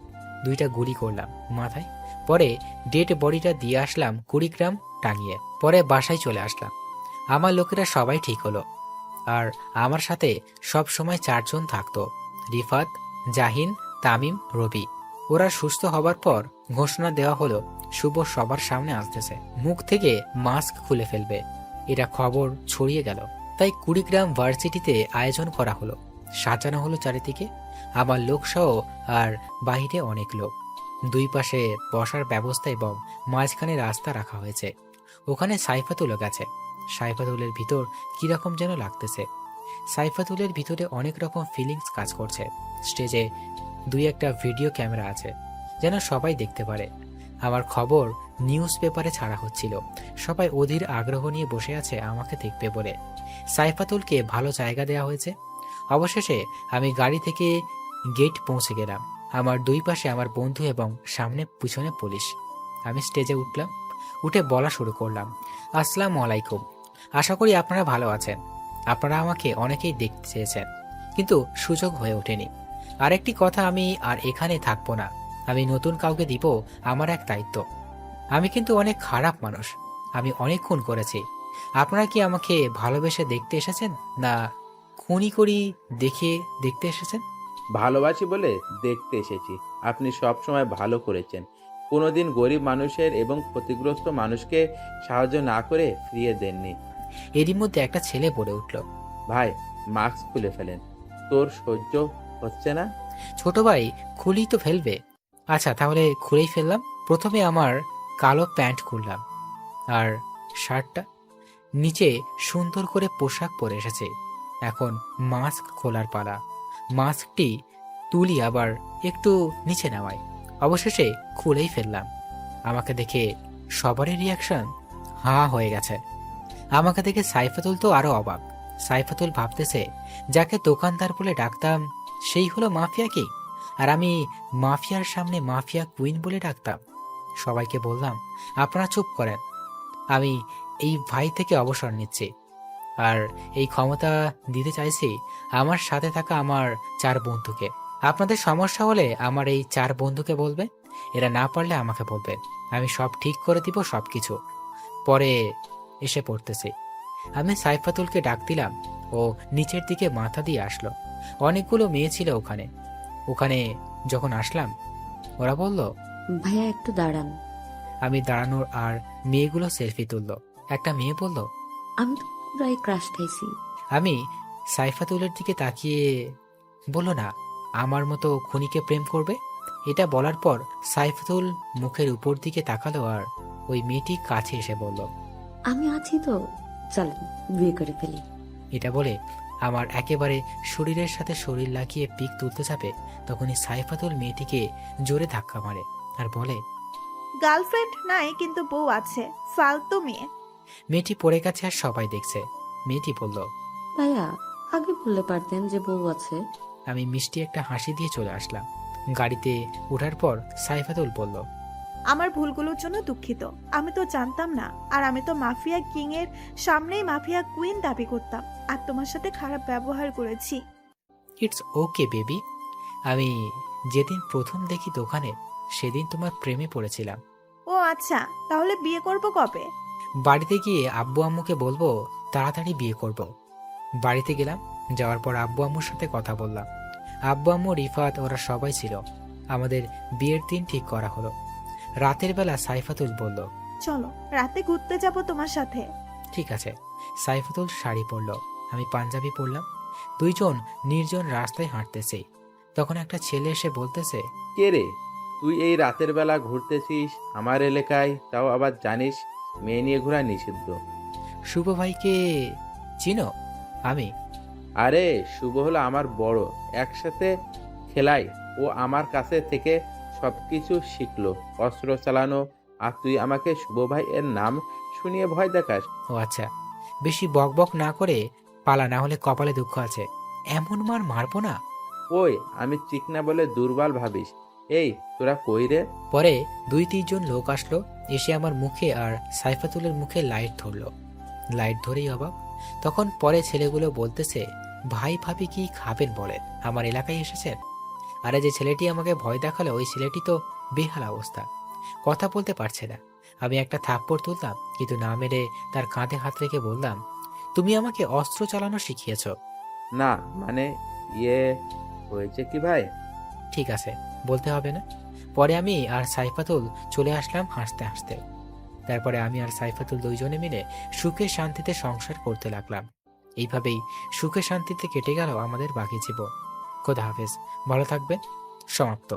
2টা গুলি করলাম মাথায়। পরে ডেড বডিটা দিয়ে আসলাম কুড়িগ্রাম টাঙিয়ে। পরে বাসায় চলে আসলাম। আমার লোকেরা সবাই ঠিক হলো। আর আমার সাথে সব সময় 4 জন থাকতো, রিফাত, জাহিন, তামিম, রবি। ওরা সুস্থ হবার পর ঘোষণা দেওয়া হলো শুভ সবার সামনে আসতেছে, মুখ থেকে মাস্ক খুলে ফেলবে। এটা খবর ছড়িয়ে গেল। তাই কুড়িগ্রাম ভার্সিটিতে আয়োজন করা হলো, সাজানো হলো চারিদিকে আমার লোকসহ আর বাহিরে অনেক লোক। 2 পাশে বসার ব্যবস্থা এবং মাঝখানে রাস্তা রাখা হয়েছে। ওখানে সাইফাতুলও গেছে। সাইফাতুলের ভিতর কিরকম যেন লাগতেছে। সাইফাতুলের ভিতরে অনেক রকম ফিলিংস কাজ করছে। স্টেজে 2-1টা ভিডিও ক্যামেরা আছে, যেন সবাই দেখতে পারে। আমার খবর নিউজ পেপারে ছাড়া হচ্ছিল। সবাই অধীর আগ্রহ নিয়ে বসে আছে আমাকে দেখবে বলে। সাইফাতুলকে ভালো জায়গা দেওয়া হয়েছে। অবশেষে আমি গাড়ি থেকে গেট পৌঁছে গেলাম। আমার 2 পাশে আমার বন্ধু এবং সামনে পিছনে পুলিশ। আমি স্টেজে উঠলাম, উঠে বলা শুরু করলাম, আসসালামু আলাইকুম। আশা করি আপনারা ভালো আছেন। আপনারা আমাকে অনেকেই দেখতে চেয়েছেন, কিন্তু সুযোগ হয়ে ওঠেনি। আরেকটি কথা, আমি আর এখানে থাকবো না। আমি নতুন কাউকে দিব আমার এক দায়িত্ব। আমি কিন্তু অনেক খারাপ মানুষ, আমি অনেক খুন করেছি। আপনারা কি আমাকে ভালোবেসে দেখতে এসেছেন, না খুনি করি দেখতে এসেছেন? ভালোবাসি বলে দেখতে এসেছি। আপনি সব সময় ভালো করেছেন, কোনোদিন গরিব মানুষের এবং ক্ষতিগ্রস্ত মানুষকে সাহায্য না করে ফিরিয়ে দেননি। এরই মধ্যে একটা ছেলে বলে উঠল, ভাই মাস্ক খুলে ফেলেন, তোর সহ্য হচ্ছে না। ছোট ভাই খুলেই তো ফেলবে। আচ্ছা তাহলে খুলেই ফেললাম। প্রথমে আমার কালো প্যান্ট খুললাম আর শার্টটা। নিচে সুন্দর করে পোশাক পরে এসেছে। এখন মাস্ক খোলার পালা। মাস্কটি তুলি আবার একটু নিচে নামাই। অবশেষে খুলেই ফেললাম। আমাকে দেখে সবারই রিয়াকশন হা হয়ে গেছে। আমাকে দেখে সাইফাতুল তো আরো অবাক। সাইফাতুল ভাবতেছে যাকে দোকানদার বলে ডাকতাম সেই হলো মাফিয়া কি, আর আমি মাফিয়ার সামনে মাফিয়া কুইন বলে ডাকতাম। সবাইকে বললাম আপনারা চুপ করেন, আমি এই ভাই থেকে অবসর নিচ্ছি। আর এই ক্ষমতা দিতে চাইছি আমার সাথে থাকা আমার 4 বন্ধুকে। আপনাদের সমস্যা হলে আমার এই 4 বন্ধুকে বলবেন, এরা না পারলে আমাকে বলবেন। আমি সব ঠিক করে দিব, সবকিছু পরে এসে পড়তেছি। আমি সাইফাতুলকে ডাক দিলাম, ও নিচের দিকে মাথা দিয়ে আসলো। অনেকগুলো মেয়ে ছিল ওখানে যখন আসলাম ওরা বলল, ভাইয়া একটু দাঁড়ান। আমি দাঁড়ানোর আর মেয়েগুলো সেলফি তুললো। একটা মেয়ে বলল, আমি তো পুরাই ক্রাশ খাইছি। আমি সাইফাতুলের দিকে তাকিয়ে বলল, না আমার মতো খুনিকে প্রেম করবে? এটা বলার পর সাইফাতুল মুখের উপর দিকে তাকালো আর ওই মেয়েটি কাছে এসে বলল, আমি আছি তো, চলেন বিয়ে করে ফেলি। এটা বলে আমার একেবারে শরীরের সাথে শরীর লাগিয়ে পিক তুলতে যাবে, তখনই সাইফাতুল মেয়েটিকে জোরে ধাক্কা মারে আর বলে, গার্লফ্রেন্ড নাই কিন্তু বউ আছে, ফালতু মেয়ে। মেয়েটি পড়ে গেছে আর সবাই দেখছে। মেয়েটি বলল, ভাইয়া আগে বললে পারতেন যে বউ আছে। আমি মিষ্টি একটা হাসি দিয়ে চলে আসলাম। গাড়িতে ওঠার পর সাইফাতুল বলল, আমার ভুলগুলোর জন্য দুঃখিত। আমি তো জানতাম না, আর আমি তো মাফিয়া কিং এর সামনেই মাফিয়া কুইন দাবি করতাম, আর তোমার সাথে খারাপ ব্যবহার করেছি। It's okay baby. আমি যেদিন প্রথম দেখি দোকানে সেদিন তোমার প্রেমে পড়েছিলাম। ও আচ্ছা, তাহলে বিয়ে করব কবে? বাড়িতে গিয়ে আব্বু আম্মুকে বলবো তাড়াতাড়ি বিয়ে করব। বাড়িতে গেলাম, যাওয়ার পর আব্বু আম্মুর সাথে কথা বললাম। আব্বু আম্মু, রিফাত ওরা সবাই ছিল। আমাদের বিয়ের দিন ঠিক করা হলো। রাতের বেলা সাইফাতুল বলল, চলো রাতে ঘুরতে যাব তোমার সাথে। ঠিক আছে। সাইফাতুল শাড়ি পরল, আমি পাঞ্জাবি পরলাম। দুইজন নির্জন রাস্তায় হাঁটতেছি। তখন একটা ছেলে এসে বলতেছে, কে রে, তুই এই রাতের বেলা ঘুরতেছিস আমার এলাকায়, তাও আবার জানিস মেয়ে নিয়ে ঘোরা নিষিদ্ধ। শুভ ভাইকে চিনো? আমি। আরে শুভ হলো আমার বড়, একসাথে খেলাই। ও আমার কাছে থেকে সবকিছু শিখলো, অস্ত্র চালানো। আর তুই আমাকে শুভ ভাই এর নাম শুনিয়ে ভয় দেখাস? ও আচ্ছা, বেশি বকবক না করে পালা, না হলে কপালে দুঃখ আছে। এমন মার মারবো না। ওই আমি চিকনা বলে দুর্বল ভাবিস? এই তোরা কই রে? পরে 2-3 জন লোক আসলো, এসে আমার মুখে আর সাইফাতুলের মুখে লাইট ধরলো। লাইট ধরেই অবাক। তখন পরে ছেলেগুলো বলতেছে, ভাই ভাবি কি খাবেন বলেন, আমার এলাকায় এসেছেন। আরে যে ছেলেটি আমাকে ভয় দেখালো ওই ছেলেটি তো বেহাল অবস্থা, কথা বলতে পারছে না। আমি একটা থাপ্পড় তুললাম, কিন্তু না মেরে তার কাঁধে হাত রেখে বললাম, তুমি আমাকে অস্ত্র চালানো শিখিয়েছ। না মানে ইয়ে হয়েছে কি ভাই? ঠিক আছে, বলতে হবে না। পরে আমি আর সাইফাতুল চলে আসলাম হাসতে হাসতে। তারপরে আমি আর সাইফাতুল দুইজনে মিলে সুখে শান্তিতে সংসার করতে লাগলাম। এইভাবেই সুখে শান্তিতে কেটে গেল আমাদের বাকি জীবন। খোদা হাফেজ, ভালো থাকবেন। সমাপ্ত।